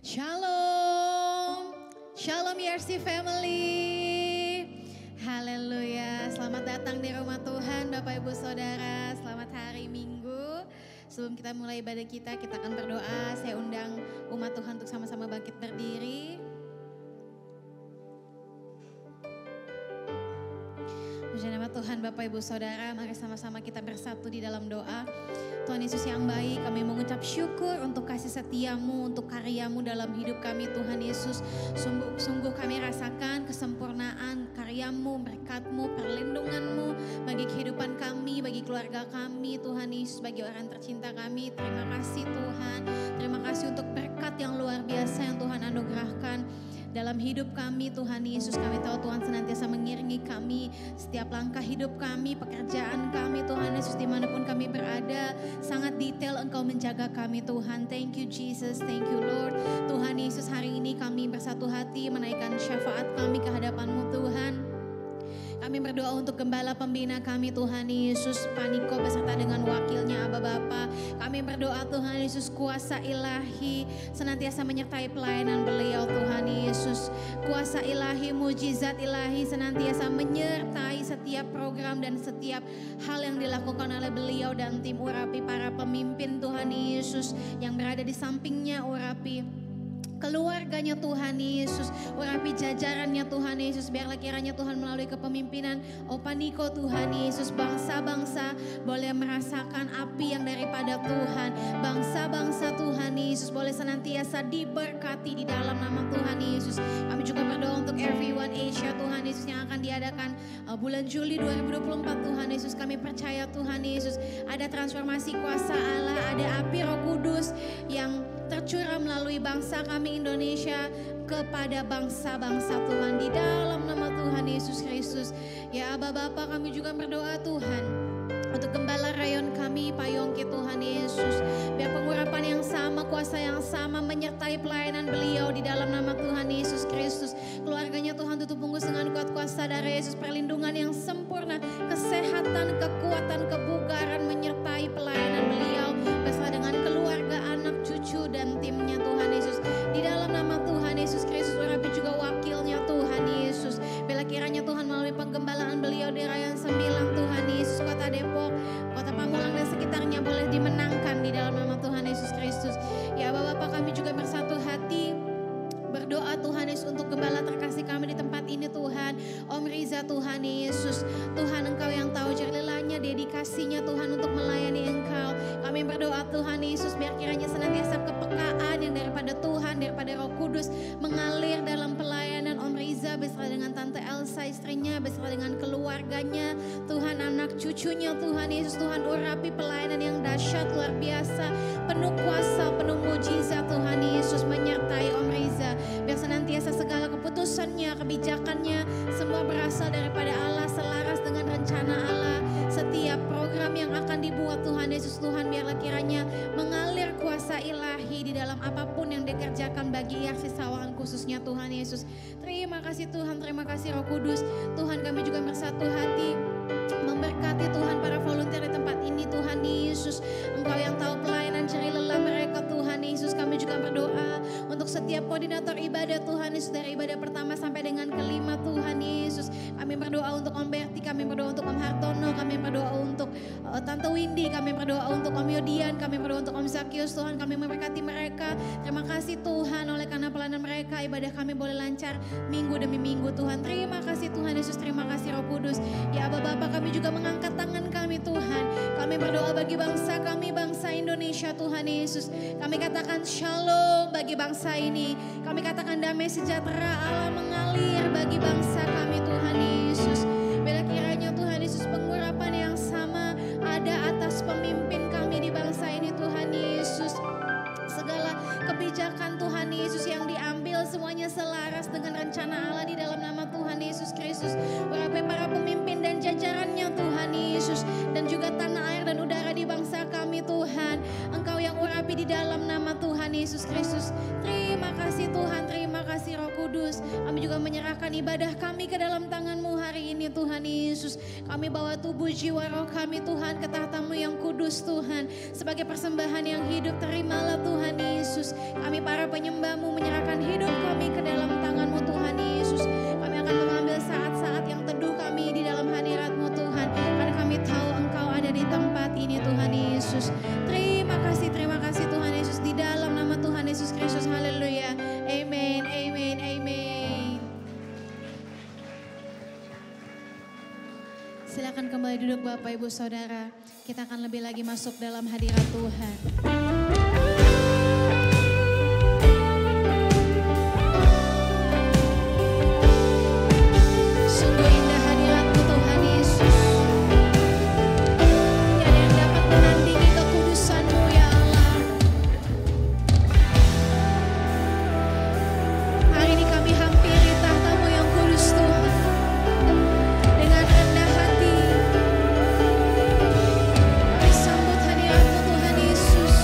Shalom, Shalom YRC Family. Haleluya, selamat datang di rumah Tuhan Bapak Ibu Saudara. Selamat hari Minggu. Sebelum kita mulai ibadah kita akan berdoa. Saya undang umat Tuhan untuk sama-sama bangkit berdiri. Puji nama Tuhan Bapak Ibu Saudara, mari sama-sama kita bersatu di dalam doa. Tuhan Yesus yang baik, kami mengucap syukur untuk kasih setiamu, untuk karyamu dalam hidup kami Tuhan Yesus. Sungguh kami rasakan kesempurnaan karyamu, berkatmu, perlindunganmu bagi kehidupan kami, bagi keluarga kami Tuhan Yesus, bagi orang tercinta kami. Terima kasih Tuhan, terima kasih untuk berkat yang luar biasa yang Tuhan anugerahkan dalam hidup kami Tuhan Yesus. Kami tahu Tuhan senantiasa mengiringi kami setiap langkah hidup kami, pekerjaan kami Tuhan Yesus, dimanapun kami berada. Sangat detail Engkau menjaga kami Tuhan. Thank you Jesus, thank you Lord. Tuhan Yesus, hari ini kami bersatu hati menaikkan syafaat kami ke hadapan-Mu Tuhan. Kami berdoa untuk gembala pembina kami Tuhan Yesus, Paniko beserta dengan wakilnya Aba Bapa. Kami berdoa Tuhan Yesus, kuasa ilahi senantiasa menyertai pelayanan beliau Tuhan Yesus. Kuasa ilahi, mujizat ilahi senantiasa menyertai setiap program dan setiap hal yang dilakukan oleh beliau dan tim Urapi, para pemimpin Tuhan Yesus yang berada di sampingnya Urapi. Keluarganya Tuhan Yesus, urapi jajarannya Tuhan Yesus, biarlah kiranya Tuhan melalui kepemimpinan Opaniko Tuhan Yesus, bangsa-bangsa boleh merasakan api yang daripada Tuhan. Bangsa-bangsa Tuhan Yesus boleh senantiasa diberkati di dalam nama Tuhan Yesus. Kami juga berdoa untuk Everyone Asia Tuhan Yesus yang akan diadakan bulan Juli 2024 Tuhan Yesus. Kami percaya Tuhan Yesus ada transformasi kuasa Allah, ada api Roh Kudus yang tercurah melalui bangsa kami Indonesia kepada bangsa-bangsa Tuhan di dalam nama Tuhan Yesus Kristus. Ya Aba Bapa, kami juga berdoa Tuhan untuk gembala rayon kami Pak Yongki Tuhan Yesus. Biar pengurapan yang sama, kuasa yang sama menyertai pelayanan beliau di dalam nama Tuhan Yesus Kristus. Keluarganya Tuhan tutup bungkus dengan kuat kuasa darah Yesus, perlindungan yang sempurna, kesehatan, kekuatan, kebugaran menyertai pelayanan beliau bersama dengan keluarga, anak, cucu dan timnya Tuhan Yesus. Di dalam nama Tuhan Yesus Kristus, urapi juga wakilnya Tuhan Yesus. Bila kiranya Tuhan melalui penggembalaan beliau di Rayon 9 Tuhan Yesus, Kota Depok, Kota Pamulang dan sekitarnya boleh dimenangkan di dalam nama Tuhan Yesus Kristus. Ya Bapak, kami juga bersatu hati berdoa Tuhan Yesus untuk gembala terkasih kami di tempat ini Tuhan, Om Riza Tuhan Yesus. Tuhan Engkau yang tahu jerlelahnya, dedikasinya Tuhan untuk melayani Engkau. Kami berdoa Tuhan Yesus biar kiranya senantiasa kepekaan yang daripada Tuhan, daripada Roh Kudus mengalir dalam pelayanan Om Riza beserta dengan Tante Elsa istrinya, beserta dengan keluarganya, Tuhan anak cucunya Tuhan Yesus. Tuhan urapi pelayanan yang dahsyat luar biasa, penuh kuasa, penuh mujizat Tuhan Yesus menyertai Om Riza. Biar senantiasa segala keputusannya, kebijakannya semua berasal daripada Allah, selaras dengan rencana Allah. Setiap program yang akan dibuat Tuhan Yesus, Tuhan biarlah kiranya mengalir kuasa ilahi di dalam apapun yang dikerjakan bagi YRC Sawangan khususnya Tuhan Yesus. Terima kasih Tuhan, terima kasih Roh Kudus. Tuhan kami juga bersatu hati memberkati Tuhan para volunteer di tempat ini Tuhan Yesus. Engkau yang tahu pelayanan jerih lelah mereka Tuhan Yesus. Kami juga berdoa untuk setiap koordinator ibadah Tuhan Yesus, dari ibadah pertama sampai dengan kelima Tuhan Yesus. Kami berdoa untuk Om Berti, kami berdoa untuk Om Hartono, kami berdoa untuk Tante Windy, kami berdoa untuk Om Yodian, kami berdoa untuk Om Zakius. Tuhan kami memberkati mereka. Terima kasih Tuhan oleh karena pelayanan mereka, ibadah kami boleh lancar minggu demi minggu Tuhan. Terima kasih Tuhan Yesus, terima kasih Roh Kudus. Ya Aba Bapa, kami juga mengangkat tangan kami Tuhan. Kami berdoa bagi bangsa kami, bangsa Indonesia Tuhan Yesus. Kami katakan shalom bagi bangsa ini. Kami katakan damai sejahtera Allah mengalir bagi bangsa kami Tuhan Yesus. Bila kiranya Tuhan Yesus pengurapan yang sama ada atas pemimpin kami di bangsa ini Tuhan Yesus. Segala kebijakan Tuhan Yesus yang diambil semuanya selaras dengan rencana Allah di dalam nama Tuhan Yesus Kristus. Urapi para pemimpin dan jajarannya Tuhan Yesus, dan juga tanah air dan udara di bangsa kami Tuhan. Engkau yang urapi di dalam nama Tuhan Yesus Kristus. Terima kasih Tuhan, terima kasih Roh Kudus. Kami juga menyerahkan ibadah kami ke dalam tangan-Mu hari ini Tuhan Yesus. Kami bawa tubuh jiwa roh kami Tuhan ke tahta-Mu yang kudus Tuhan. Sebagai persembahan yang hidup, terimalah Tuhan Yesus. Kami para penyembah-Mu boleh duduk Bapak Ibu Saudara. Kita akan lebih lagi masuk dalam hadirat Tuhan. Sungguh indah hadirat-Mu Tuhan Yesus. Tiada yang dapat menandingi kekudusan-Mu ya Allah. Hari ini kami hampiri tahta-Mu yang kudus Tuhan. Dengan rendah hati kami sambut hadirat-Mu Tuhan Yesus.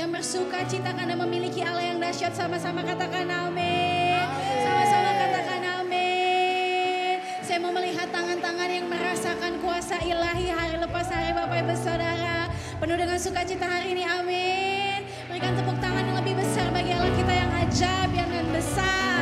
Bersukacita karena memiliki Allah yang dahsyat. Sama-sama katakan amin. Sama-sama katakan amin. Saya mau melihat tangan-tangan yang merasakan kuasa ilahi hari lepas hari Bapak Ibu Saudara. Penuh dengan sukacita hari ini, amin. Berikan tepuk tangan yang lebih besar bagi Allah kita yang ajaib, yang besar.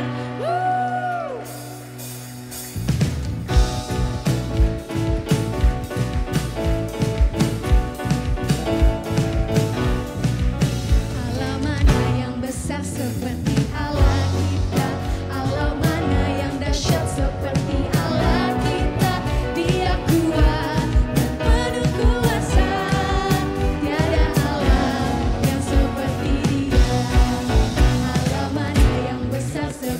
Seperti Allah kita, Allah mana yang dahsyat seperti Allah kita. Dia kuat dan penuh kuasa, tiada Allah yang seperti Dia. Allah mana yang besar seperti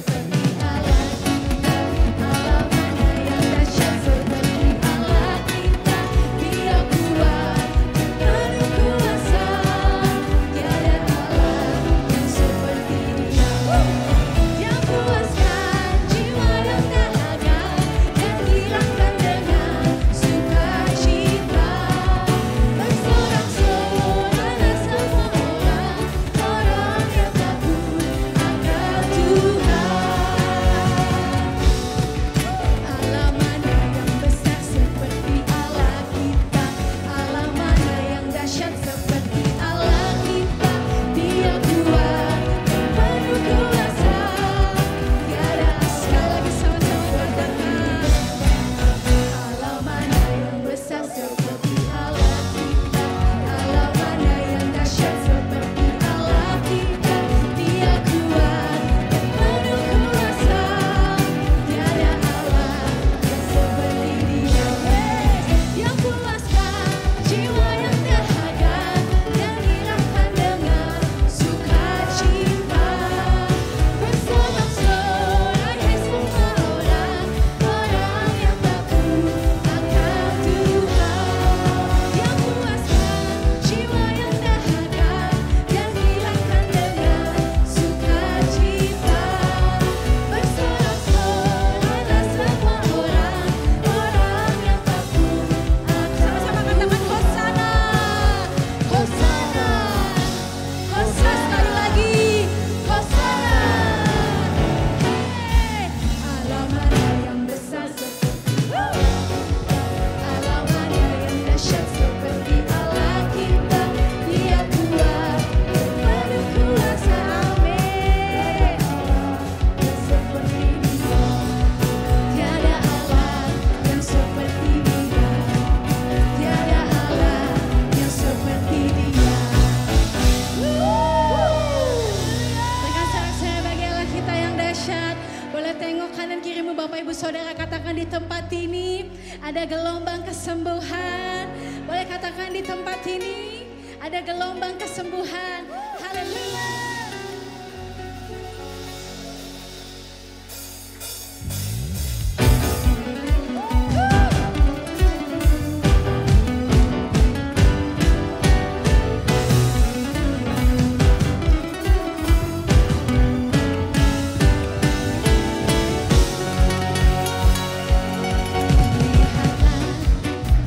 tempat ini. Ada gelombang kesembuhan. Haleluya.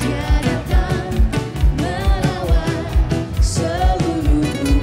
Dia datang melawan seluruh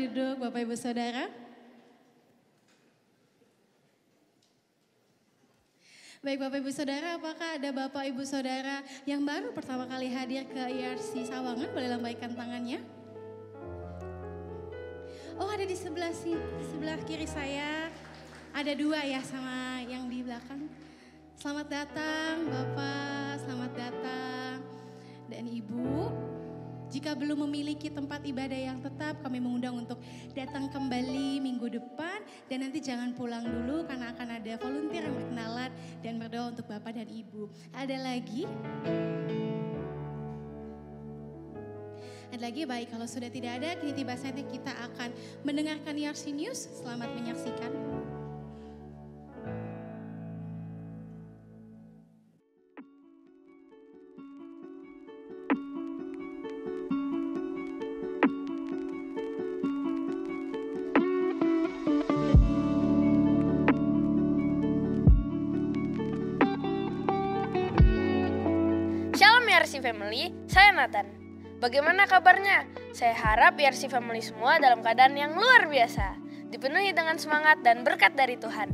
duduk Bapak Ibu Saudara. Baik Bapak Ibu Saudara, apakah ada Bapak Ibu Saudara yang baru pertama kali hadir ke IRC Sawangan? Boleh lambaikan tangannya. Oh ada di sebelah kiri saya. Ada dua ya sama yang di belakang. Selamat datang Bapak, selamat datang. Dan Ibu, jika belum memiliki tempat ibadah yang tetap, kami mengundang untuk datang kembali minggu depan. Dan nanti jangan pulang dulu karena akan ada volunteer yang berkenalan dan berdoa untuk Bapak dan Ibu. Ada lagi? Ada lagi? Baik, kalau sudah tidak ada, kini tiba saatnya kita akan mendengarkan IRC News. Selamat menyaksikan. Shalom IRC Family, saya Nathan. Bagaimana kabarnya? Saya harap IRC Family semua dalam keadaan yang luar biasa, dipenuhi dengan semangat dan berkat dari Tuhan.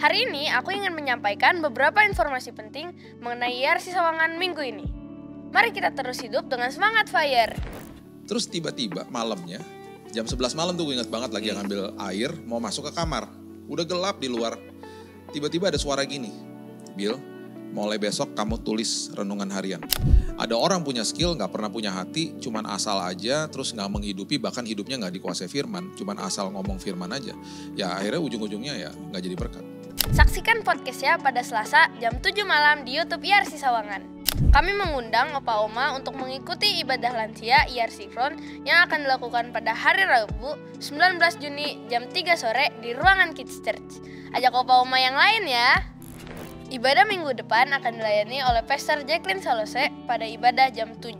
Hari ini aku ingin menyampaikan beberapa informasi penting mengenai IRC Sawangan minggu ini. Mari kita terus hidup dengan semangat fire. Terus tiba-tiba malamnya, jam 11 malam tuh gue ingat banget lagi ngambil air, mau masuk ke kamar. Udah gelap di luar, tiba-tiba ada suara gini, Bill, mulai besok kamu tulis renungan harian. Ada orang punya skill, gak pernah punya hati, cuman asal aja, terus gak menghidupi, bahkan hidupnya gak dikuasai firman, cuman asal ngomong firman aja. Ya akhirnya ujung-ujungnya ya gak jadi berkat. Saksikan podcastnya pada Selasa jam 7 malam di YouTube IRC Sawangan. Kami mengundang Opa Oma untuk mengikuti ibadah lansia IRC Front yang akan dilakukan pada hari Rabu 19 Juni jam 3 sore di ruangan Kids Church. Ajak Opa Oma yang lain ya. Ibadah minggu depan akan dilayani oleh Pastor Jacqueline Salose pada ibadah jam 7,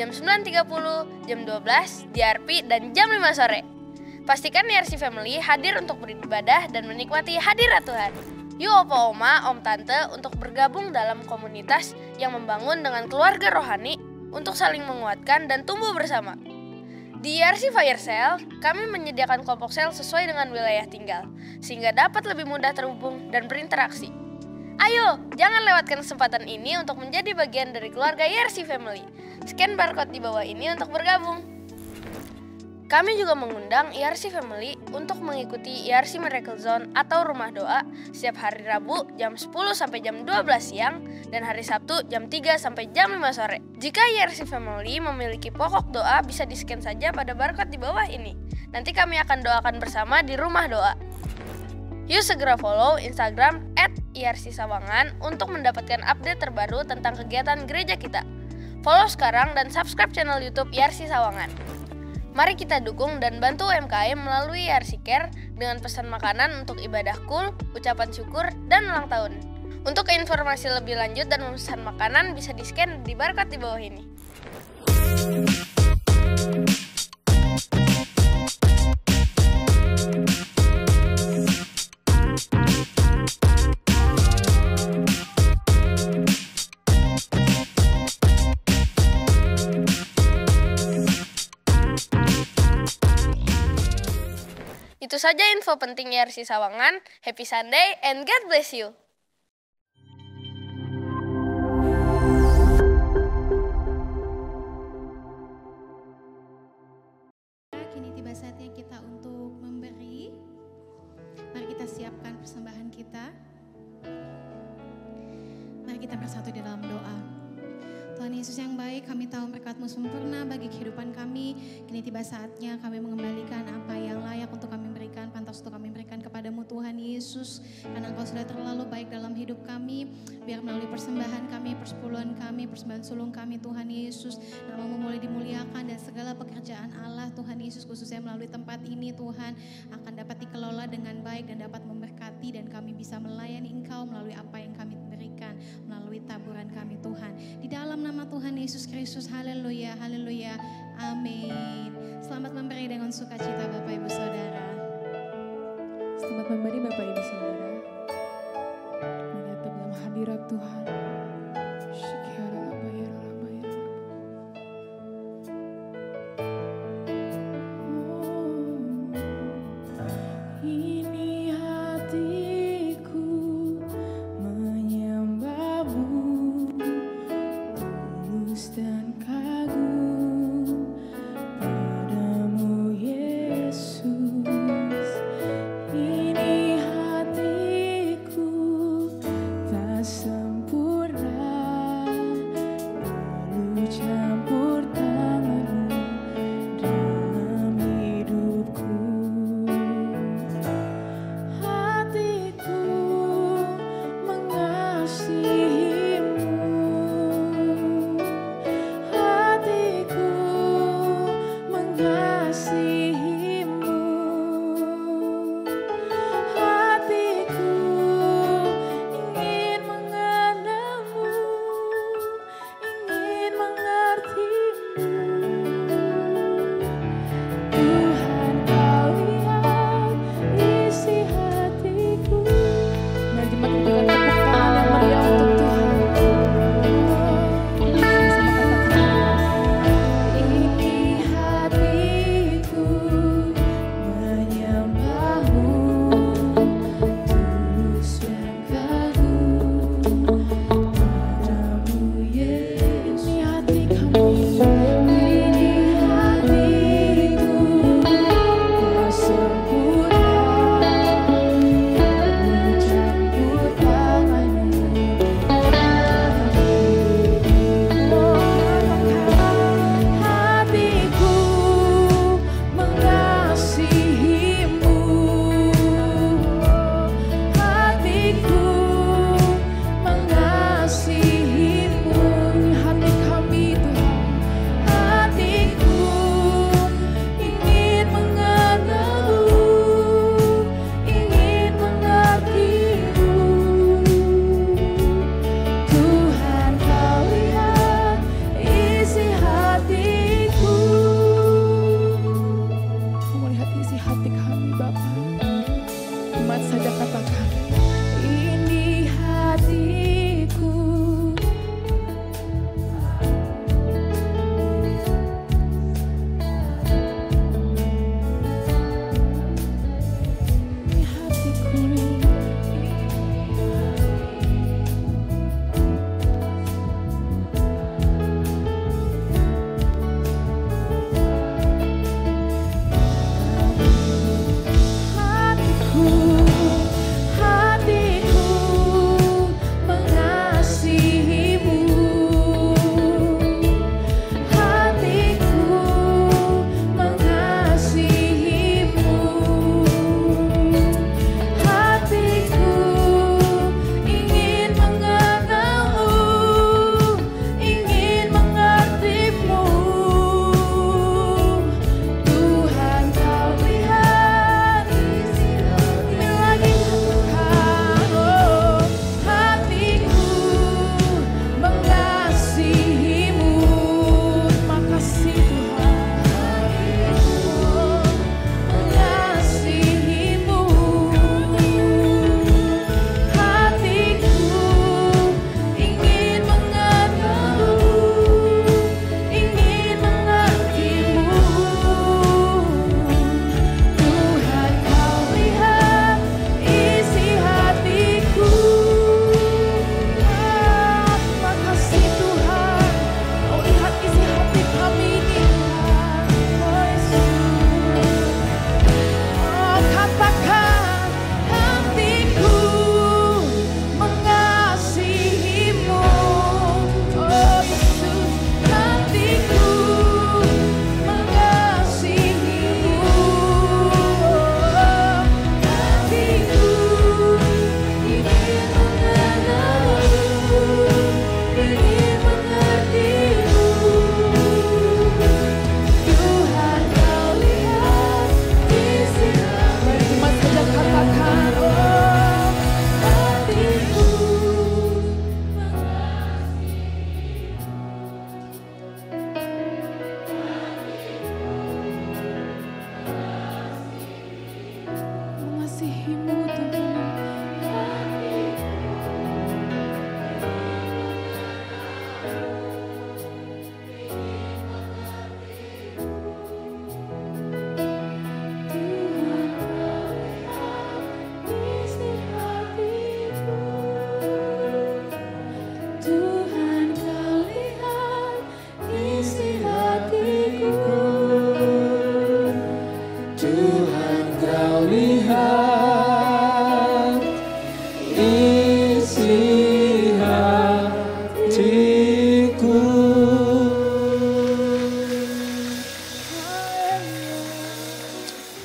jam 9.30, jam 12, DRP, dan jam 5 sore. Pastikan IRC Family hadir untuk beribadah dan menikmati hadirat Tuhan. Yuk Opa Oma, Om Tante untuk bergabung dalam komunitas yang membangun dengan keluarga rohani untuk saling menguatkan dan tumbuh bersama. Di IRC Fire Cell, kami menyediakan kelompok sel sesuai dengan wilayah tinggal, sehingga dapat lebih mudah terhubung dan berinteraksi. Ayo, jangan lewatkan kesempatan ini untuk menjadi bagian dari keluarga IRC Family. Scan barcode di bawah ini untuk bergabung. Kami juga mengundang IRC Family untuk mengikuti IRC Miracle Zone atau Rumah Doa setiap hari Rabu jam 10 sampai jam 12 siang dan hari Sabtu jam 3 sampai jam 5 sore. Jika IRC Family memiliki pokok doa bisa di-scan saja pada barcode di bawah ini. Nanti kami akan doakan bersama di Rumah Doa. Yuk segera follow Instagram @IRC_Sawangan untuk mendapatkan update terbaru tentang kegiatan gereja kita. Follow sekarang dan subscribe channel YouTube IRC Sawangan. Mari kita dukung dan bantu UMKM melalui IRC Care dengan pesan makanan untuk ibadah kul, ucapan syukur, dan ulang tahun. Untuk informasi lebih lanjut dan memesan makanan bisa di-scan di barcode di bawah ini. Itu saja info penting IRC Sawangan. Happy Sunday and God bless you. Kini tiba saatnya kita untuk memberi. Mari kita siapkan persembahan kita. Mari kita bersatu di dalam doa. Tuhan Yesus yang baik, kami tahu berkat-Mu sempurna bagi kehidupan kami. Kini tiba saatnya kami mengembalikan apa yang layak untuk kami berikan, pantas untuk kami berikan kepadamu Tuhan Yesus. Karena Engkau sudah terlalu baik dalam hidup kami. Biar melalui persembahan kami, persepuluhan kami, persembahan sulung kami Tuhan Yesus, nama-Mu mulai dimuliakan dan segala pekerjaan Allah Tuhan Yesus khususnya melalui tempat ini Tuhan akan dapat dikelola dengan baik dan dapat memberkati dan kami bisa melayani Engkau melalui apa yang kami berikan, melalui taburan kami Tuhan. Di dalam nama Tuhan Yesus Kristus, haleluya, haleluya, amin. Selamat memberi dengan sukacita Bapak Ibu Saudara. Selamat memberi Bapak Ibu Saudara. Menyatu dalam hadirat Tuhan. hati kami Bapa. Umat saja katakan, ini hatiku. Ini hatiku.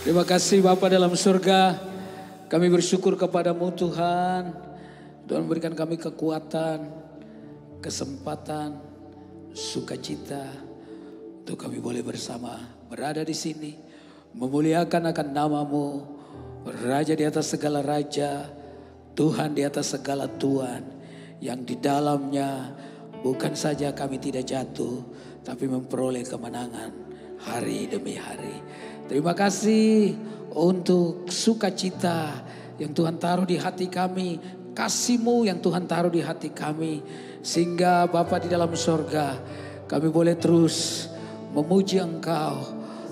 Terima kasih Bapa dalam surga, kami bersyukur kepadamu Tuhan. Tuhan berikan kami kekuatan, kesempatan, sukacita untuk kami boleh bersama berada di sini, memuliakan akan namamu, Raja di atas segala raja, Tuhan di atas segala Tuhan, yang di dalamnya bukan saja kami tidak jatuh, tapi memperoleh kemenangan hari demi hari. Terima kasih untuk sukacita yang Tuhan taruh di hati kami, kasih-Mu yang Tuhan taruh di hati kami, sehingga Bapa di dalam sorga kami boleh terus memuji Engkau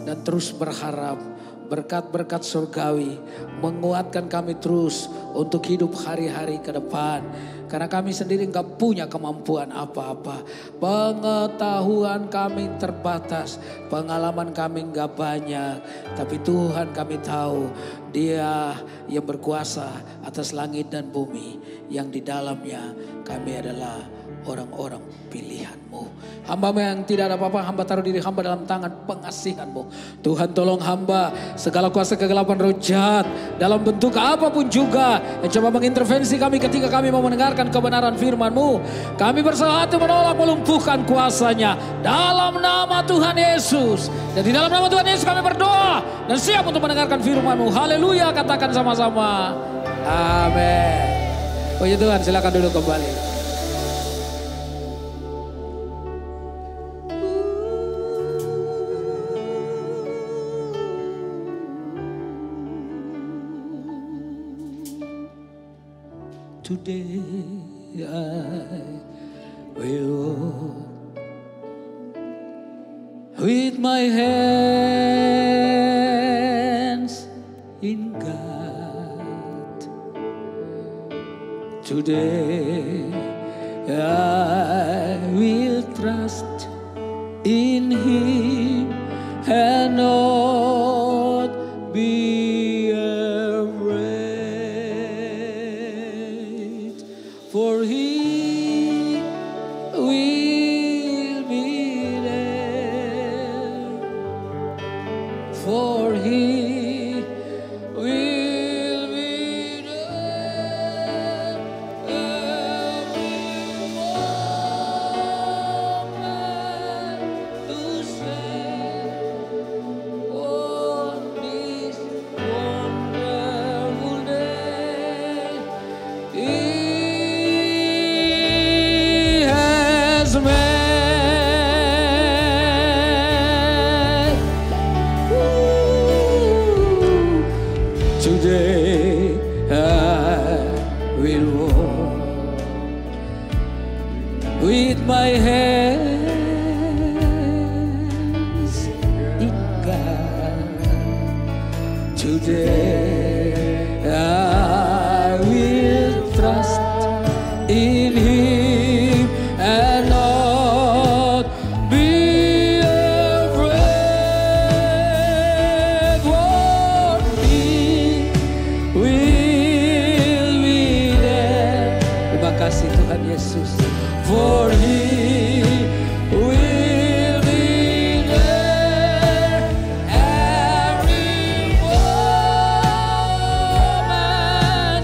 dan terus berharap berkat-berkat surgawi menguatkan kami terus untuk hidup hari-hari ke depan. Karena kami sendiri enggak punya kemampuan apa-apa. Pengetahuan kami terbatas. Pengalaman kami enggak banyak. Tapi Tuhan kami tahu Dia yang berkuasa atas langit dan bumi. Yang di dalamnya kami adalah orang-orang pilihan-Mu. Hamba-Mu yang tidak ada apa-apa, hamba taruh diri hamba dalam tangan pengasihan-Mu. Tuhan tolong hamba, segala kuasa kegelapan roh jahat dalam bentuk apapun juga yang coba mengintervensi kami ketika kami mau mendengarkan kebenaran firman-Mu. Kami bersatu menolak melumpuhkan kuasanya dalam nama Tuhan Yesus. Dan di dalam nama Tuhan Yesus kami berdoa dan siap untuk mendengarkan firman-Mu. Haleluya, katakan sama-sama. Amin. Puji Tuhan, silakan duduk kembali. today I will walk with my hands in God. Today I will trust in Him and not be afraid, for He will be there, for He will be there every moment to say, on this wonderful day, He has made. Today I will walk with my hands in God. Today I will trust in Him and not be afraid. For He will be there. Terima kasih Tuhan Yesus. For He will be there every moment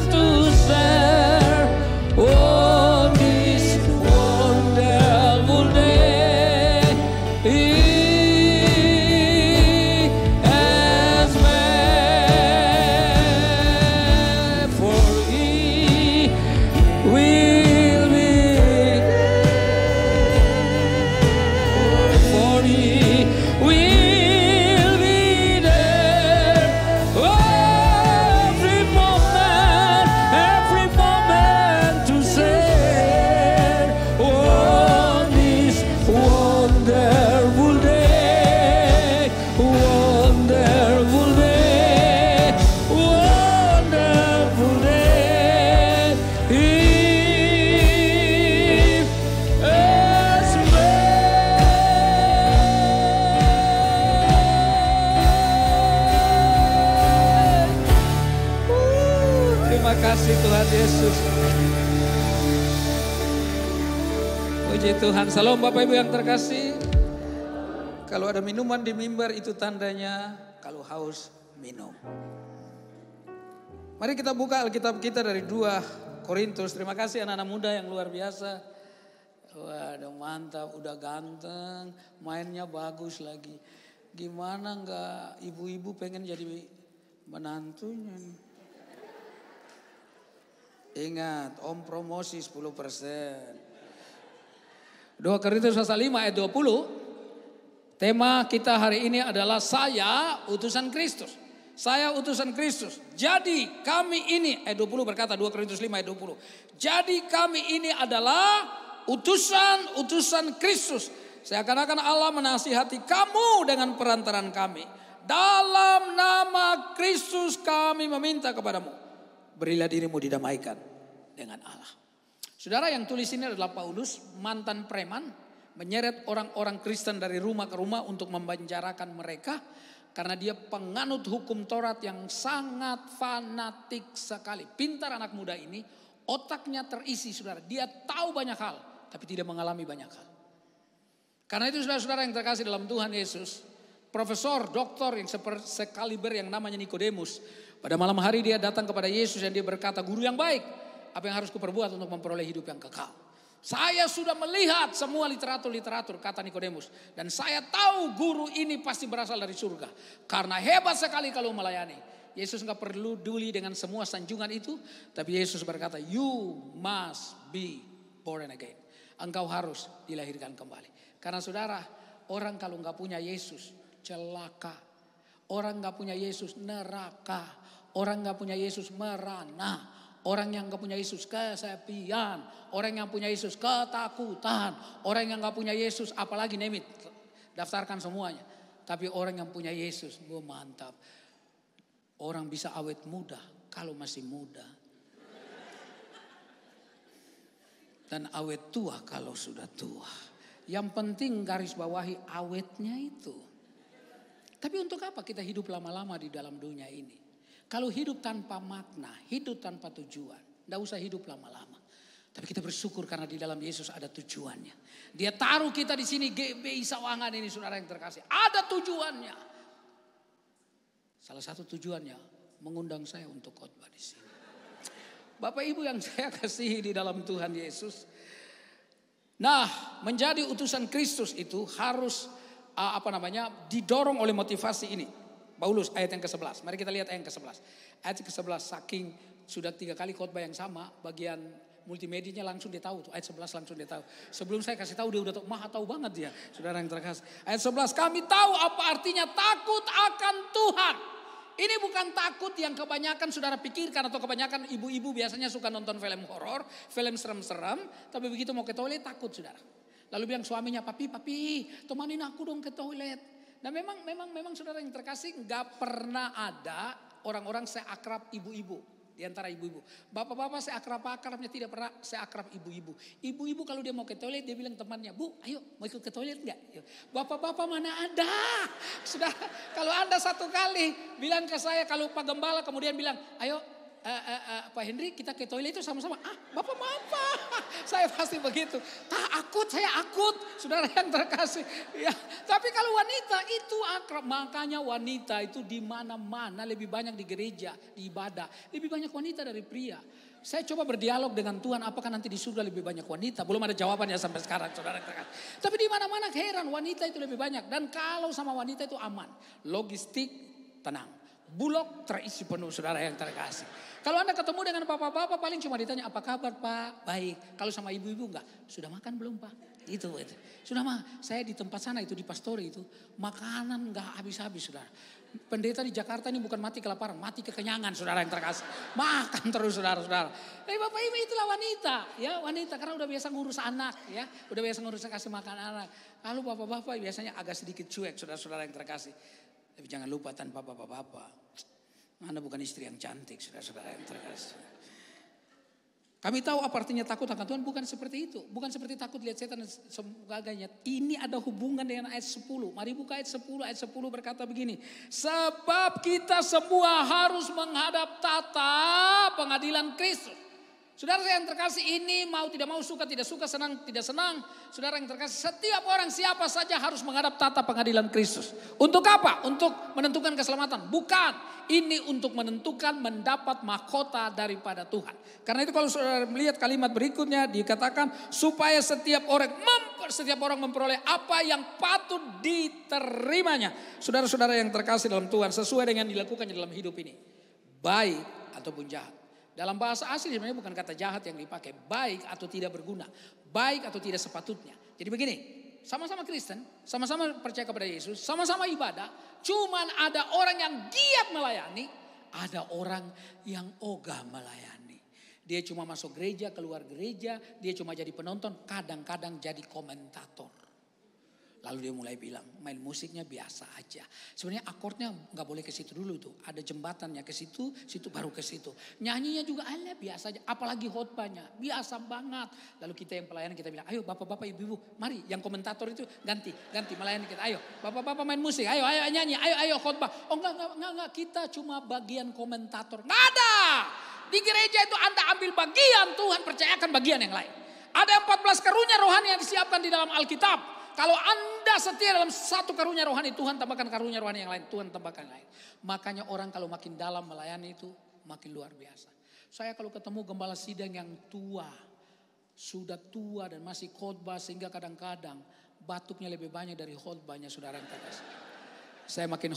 to share on this wonderful day He has made. For He will be there, for He will be there every moment to share on this wonderful day, wonderful day, wonderful day. He has made. Terima kasih Tuhan Yesus. Puji Tuhan. Salam Bapak Ibu yang terkasih. Kalau ada minuman di mimbar itu tandanya kalau haus minum. Mari kita buka Alkitab kita dari 2 Korintus. Terima kasih anak-anak muda yang luar biasa. Waduh mantap, udah ganteng, mainnya bagus lagi. Gimana enggak ibu-ibu pengen jadi menantunya? Ingat, Om promosi 10%. 2 Korintus pasal 5 ayat 20. Tema kita hari ini adalah saya utusan Kristus. Saya utusan Kristus. Jadi kami ini, ayat 20 berkata 2 Korintus 5 ayat 20. Jadi kami ini adalah utusan Kristus. Seakan-akan Allah menasihati kamu dengan perantaran kami. Dalam nama Kristus kami meminta kepadamu. Berilah dirimu didamaikan dengan Allah. Saudara, yang tulis ini adalah Paulus, mantan preman. Menyeret orang-orang Kristen dari rumah ke rumah untuk memenjarakan mereka. Karena dia penganut hukum Taurat yang sangat fanatik sekali. Pintar anak muda ini, otaknya terisi saudara. Dia tahu banyak hal, tapi tidak mengalami banyak hal. Karena itu saudara-saudara yang terkasih dalam Tuhan Yesus. Profesor, doktor yang sekaliber yang namanya Nikodemus. Pada malam hari dia datang kepada Yesus dan dia berkata, guru yang baik, apa yang harus kuperbuat untuk memperoleh hidup yang kekal? Saya sudah melihat semua literatur, kata Nikodemus. Dan saya tahu guru ini pasti berasal dari surga. Karena hebat sekali kalau melayani. Yesus gak perlu peduli dengan semua sanjungan itu. Tapi Yesus berkata, you must be born again. Engkau harus dilahirkan kembali. Karena saudara, orang kalau gak punya Yesus, celaka. Orang gak punya Yesus, neraka. Orang gak punya Yesus, merana. Orang yang gak punya Yesus kesepian. Orang yang punya Yesus ketakutan. Orang yang gak punya Yesus apalagi name it. Daftarkan semuanya. Tapi orang yang punya Yesus, gue mantap. Orang bisa awet muda kalau masih muda. Dan awet tua kalau sudah tua. Yang penting garis bawahi awetnya itu. Tapi untuk apa kita hidup lama-lama di dalam dunia ini? Kalau hidup tanpa makna, hidup tanpa tujuan, tidak usah hidup lama-lama. Tapi kita bersyukur karena di dalam Yesus ada tujuannya. Dia taruh kita di sini GBI Sawangan ini, saudara yang terkasih. Ada tujuannya. Salah satu tujuannya mengundang saya untuk khotbah di sini. Bapak Ibu yang saya kasihi di dalam Tuhan Yesus. Nah, menjadi utusan Kristus itu harus didorong oleh motivasi ini. Paulus ayat yang ke-11. Mari kita lihat ayat yang ke-11. Ayat ke-11 saking sudah 3 kali khotbah yang sama, bagian multimedianya langsung dia tahu tuh. Ayat 11 langsung dia tahu. Sebelum saya kasih tahu dia udah tahu, maha tahu banget dia. Saudara yang terkasih. Ayat 11, kami tahu apa artinya takut akan Tuhan. Ini bukan takut yang kebanyakan saudara pikirkan atau kebanyakan ibu-ibu biasanya suka nonton film horor, film serem-serem, tapi begitu mau ke toilet takut saudara. Lalu bilang suaminya, papi, temanin aku dong ke toilet. Nah memang saudara yang terkasih nggak pernah ada orang-orang seakrab ibu-ibu di antara ibu-ibu. Bapak-bapak seakrab-akrabnya tidak pernah seakrab ibu-ibu. Ibu-ibu kalau dia mau ke toilet dia bilang temannya, Bu, ayo mau ikut ke toilet nggak? Bapak-bapak mana ada? Sudah kalau Anda satu kali bilang ke saya kalau Pak Gembala kemudian bilang, ayo Pak Henry kita ke toilet itu sama-sama. Bapak mau apa? Saya pasti begitu. Saya akut. Saudara yang terkasih. Ya, tapi kalau wanita itu akrab. Makanya wanita itu di mana-mana lebih banyak di gereja, di ibadah. Lebih banyak wanita dari pria. Saya coba berdialog dengan Tuhan, apakah nanti di surga lebih banyak wanita? Belum ada jawabannya sampai sekarang, saudara yang terkasih. Tapi di mana-mana heran wanita itu lebih banyak. Dan kalau sama wanita itu aman. Logistik tenang. Bulog terisi penuh, saudara yang terkasih. Kalau Anda ketemu dengan bapak-bapak paling cuma ditanya apa kabar Pak? Baik. Kalau sama ibu-ibu enggak? Sudah makan belum Pak? Itu. Sudah saya di tempat sana itu di Pastori itu makanan enggak habis-habis saudara. Pendeta di Jakarta ini bukan mati kelaparan, mati kekenyangan saudara yang terkasih. Makan terus saudara-saudara. Bapak ibu itulah wanita, ya wanita karena udah biasa ngurus anak, ya udah biasa ngurus kasih makan anak. Kalau bapak-bapak biasanya agak sedikit cuek saudara-saudara yang terkasih. Tapi jangan lupa tanpa bapak-bapak. Anda bukan istri yang cantik, saudara-saudara yang terkasih. Kami tahu apa artinya takut akan Tuhan, bukan seperti itu. Bukan seperti takut lihat setan dan sebagainya. Ini ada hubungan dengan ayat 10. Mari buka ayat 10. Ayat 10 berkata begini. Sebab kita semua harus menghadap tata pengadilan Kristus. Saudara yang terkasih ini mau tidak mau, suka tidak suka, senang tidak senang. Saudara yang terkasih, setiap orang siapa saja harus menghadap tata pengadilan Kristus. Untuk apa? Untuk menentukan keselamatan. Bukan. Ini untuk menentukan mendapat mahkota daripada Tuhan. Karena itu kalau saudara melihat kalimat berikutnya dikatakan supaya setiap orang memperoleh apa yang patut diterimanya. Saudara-saudara yang terkasih dalam Tuhan sesuai dengan dilakukannya dalam hidup ini. Baik ataupun jahat. Dalam bahasa asli sebenarnya bukan kata jahat yang dipakai. Baik atau tidak berguna. Baik atau tidak sepatutnya. Jadi begini. Sama-sama Kristen. Sama-sama percaya kepada Yesus. Sama-sama ibadah. Cuman ada orang yang giat melayani. Ada orang yang ogah melayani. Dia cuma masuk gereja, keluar gereja. Dia cuma jadi penonton. Kadang-kadang jadi komentator. Lalu dia mulai bilang main musiknya biasa aja. Sebenarnya akordnya nggak boleh ke situ dulu tuh. Ada jembatannya ke situ, situ baru ke situ. Nyanyinya juga biasa aja. Apalagi khotbahnya biasa banget. Lalu kita yang pelayanan kita bilang, ayo bapak-bapak ibu-ibu, mari yang komentator itu ganti melayani kita. Ayo bapak-bapak main musik, ayo nyanyi, ayo khotbah. Oh enggak, kita cuma bagian komentator. Nggak ada. Di gereja itu Anda ambil bagian, Tuhan percayakan bagian yang lain. Ada 14 karunia rohani yang disiapkan di dalam Alkitab. Kalau Anda setia dalam satu karunia rohani, Tuhan tambahkan karunia rohani yang lain. Tuhan tambahkan yang lain. Makanya orang kalau makin dalam melayani itu makin luar biasa. Saya kalau ketemu gembala sidang yang tua, sudah tua dan masih khotbah sehingga kadang-kadang batuknya lebih banyak dari khotbahnya saudara yang terkasih. Saya makin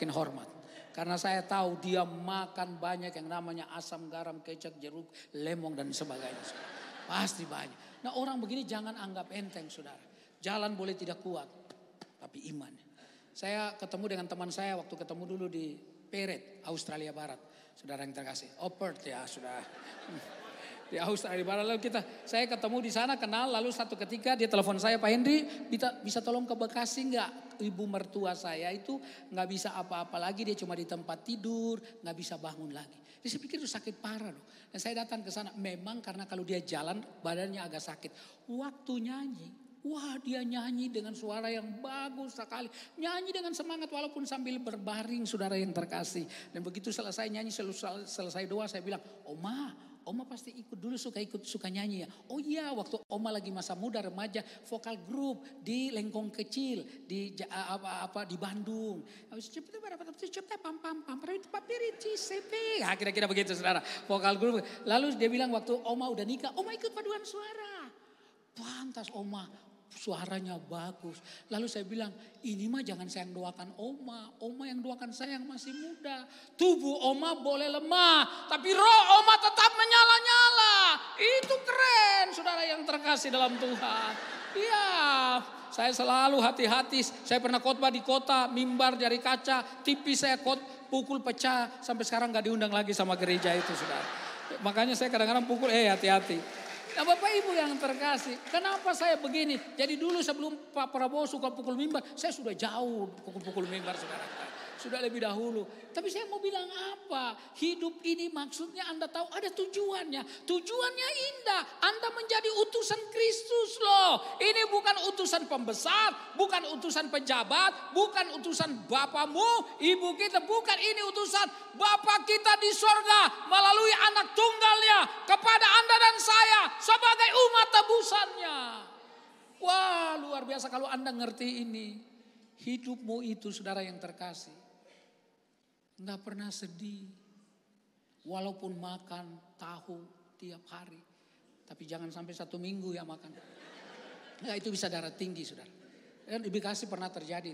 hormat. Karena saya tahu dia makan banyak yang namanya asam, garam, kecap, jeruk, lemong dan sebagainya. Pasti banyak. Nah orang begini jangan anggap enteng saudara. Jalan boleh tidak kuat, tapi iman. Saya ketemu dengan teman saya waktu ketemu dulu di Perth, Australia Barat. saudara yang terkasih. Perth ya, sudah. Di Australia, lalu saya ketemu di sana, kenal, lalu satu ketika dia telepon saya, Pak Henry bisa tolong ke Bekasi nggak? Ibu mertua saya itu nggak bisa apa-apa lagi, dia cuma di tempat tidur, nggak bisa bangun lagi. Jadi saya pikir itu sakit parah loh. Dan saya datang ke sana, memang karena kalau dia jalan badannya agak sakit. Waktu nyanyi, wah dia nyanyi dengan suara yang bagus sekali. Nyanyi dengan semangat walaupun sambil berbaring, saudara yang terkasih. Dan begitu selesai nyanyi, selesai doa, saya bilang, Oma pasti suka nyanyi ya. Oh iya, waktu Oma lagi masa muda remaja vokal grup di Lengkong Kecil di Bandung. Kira-kira begitu saudara, vokal grup. Lalu dia bilang waktu Oma udah nikah, Oma ikut paduan suara. Pantas Oma, suaranya bagus. Lalu saya bilang, ini mah jangan saya yang doakan Oma yang doakan saya yang masih muda. Tubuh Oma boleh lemah, tapi roh Oma tetap menyala-nyala. Itu keren, saudara yang terkasih dalam Tuhan. Iya, saya selalu hati-hati. Saya pernah khotbah di kota, mimbar dari kaca, TV saya pukul pecah. Sampai sekarang gak diundang lagi sama gereja itu, saudara. Makanya saya kadang-kadang pukul, hati-hati. Nah Bapak Ibu yang terkasih, kenapa saya begini? Jadi dulu sebelum Pak Prabowo suka pukul mimbar, saya sudah jauh pukul mimbar saudara. Sudah lebih dahulu. Tapi saya mau bilang apa? Hidup ini maksudnya Anda tahu ada tujuannya. Tujuannya indah. Anda menjadi utusan Kristus loh. Ini bukan utusan pembesar, bukan utusan pejabat, bukan utusan bapamu, ibu kita. Bukan, ini utusan Bapa kita di sorga melalui anak tunggalnya kepada Anda dan saya sebagai umat tebusannya. Wah, luar biasa kalau Anda ngerti ini. Hidupmu itu saudara yang terkasih, nggak pernah sedih. Walaupun makan tahu tiap hari. Tapi jangan sampai 1 minggu ya makan. Nah, itu bisa darah tinggi saudara. Dan di Bekasi pernah terjadi.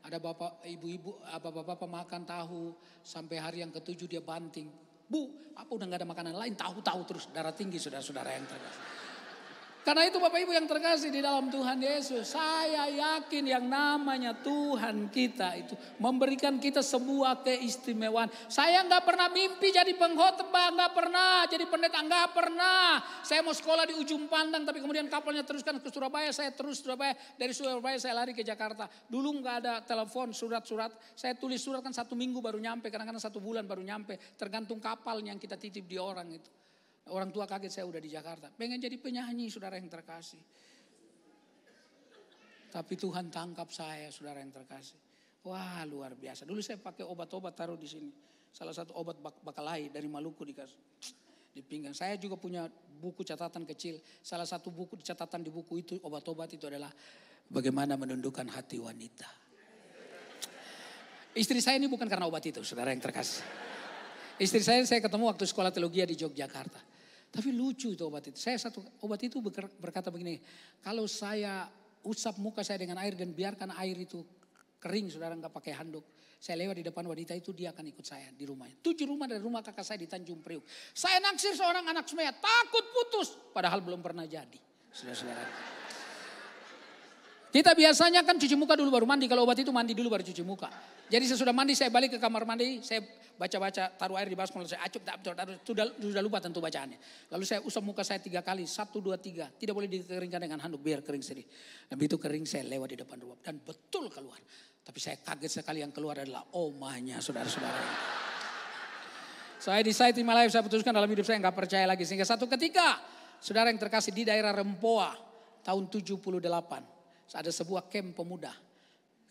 Ada ibu-ibu, bapak-bapak makan tahu. Sampai hari yang ke-7 dia banting. Bu, apa udah gak ada makanan lain? Tahu-tahu terus darah tinggi saudara-saudara yang terkasih. Karena itu Bapak Ibu yang terkasih di dalam Tuhan Yesus, saya yakin yang namanya Tuhan kita itu memberikan kita sebuah keistimewaan. Saya nggak pernah mimpi jadi pengkhotbah, nggak pernah jadi pendeta, nggak pernah. Saya mau sekolah di ujung pandang, tapi kemudian kapalnya teruskan ke Surabaya, saya terus Surabaya, dari Surabaya saya lari ke Jakarta. Dulu nggak ada telepon, surat-surat, saya tulis surat kan 1 minggu baru nyampe, kadang-kadang 1 bulan baru nyampe, tergantung kapalnya yang kita titip di orang itu. Orang tua kaget saya udah di Jakarta. Pengen jadi penyanyi saudara yang terkasih. Tapi Tuhan tangkap saya saudara yang terkasih. Wah luar biasa. Dulu saya pakai obat-obat taruh di sini. Salah satu obat bakalai dari Maluku dikasih di pinggang. Saya juga punya buku catatan kecil. Salah satu buku catatan di buku itu obat-obat itu adalah bagaimana menundukkan hati wanita. Istri saya ini bukan karena obat itu saudara yang terkasih. Istri saya ketemu waktu sekolah teologi di Yogyakarta. Tapi lucu itu obat itu. Obat itu berkata begini, kalau saya usap muka saya dengan air dan biarkan air itu kering, saudara nggak pakai handuk. Saya lewat di depan wanita itu, dia akan ikut saya di rumahnya. 7 rumah dari rumah kakak saya di Tanjung Priuk. Saya naksir seorang anak semea, takut putus. Padahal belum pernah jadi. Saudara-saudara. Kita biasanya kan cuci muka dulu baru mandi. Kalau obat itu mandi dulu baru cuci muka. Jadi sesudah mandi saya balik ke kamar mandi. Saya baca-baca, taruh air di baskom. Lalu saya acup, sudah lupa tentu bacaannya. Lalu saya usap muka saya 3 kali. 1, 2, 3. Tidak boleh dikeringkan dengan handuk biar kering sendiri. Dan begitu kering saya lewat di depan rumah. Dan betul keluar. Tapi saya kaget sekali yang keluar adalah omahnya saudara-saudara. Saya decide in my life, saya putuskan dalam hidup saya nggak percaya lagi. Sehingga satu ketika saudara yang terkasih di daerah Rempoa tahun 78. Ada sebuah camp pemuda.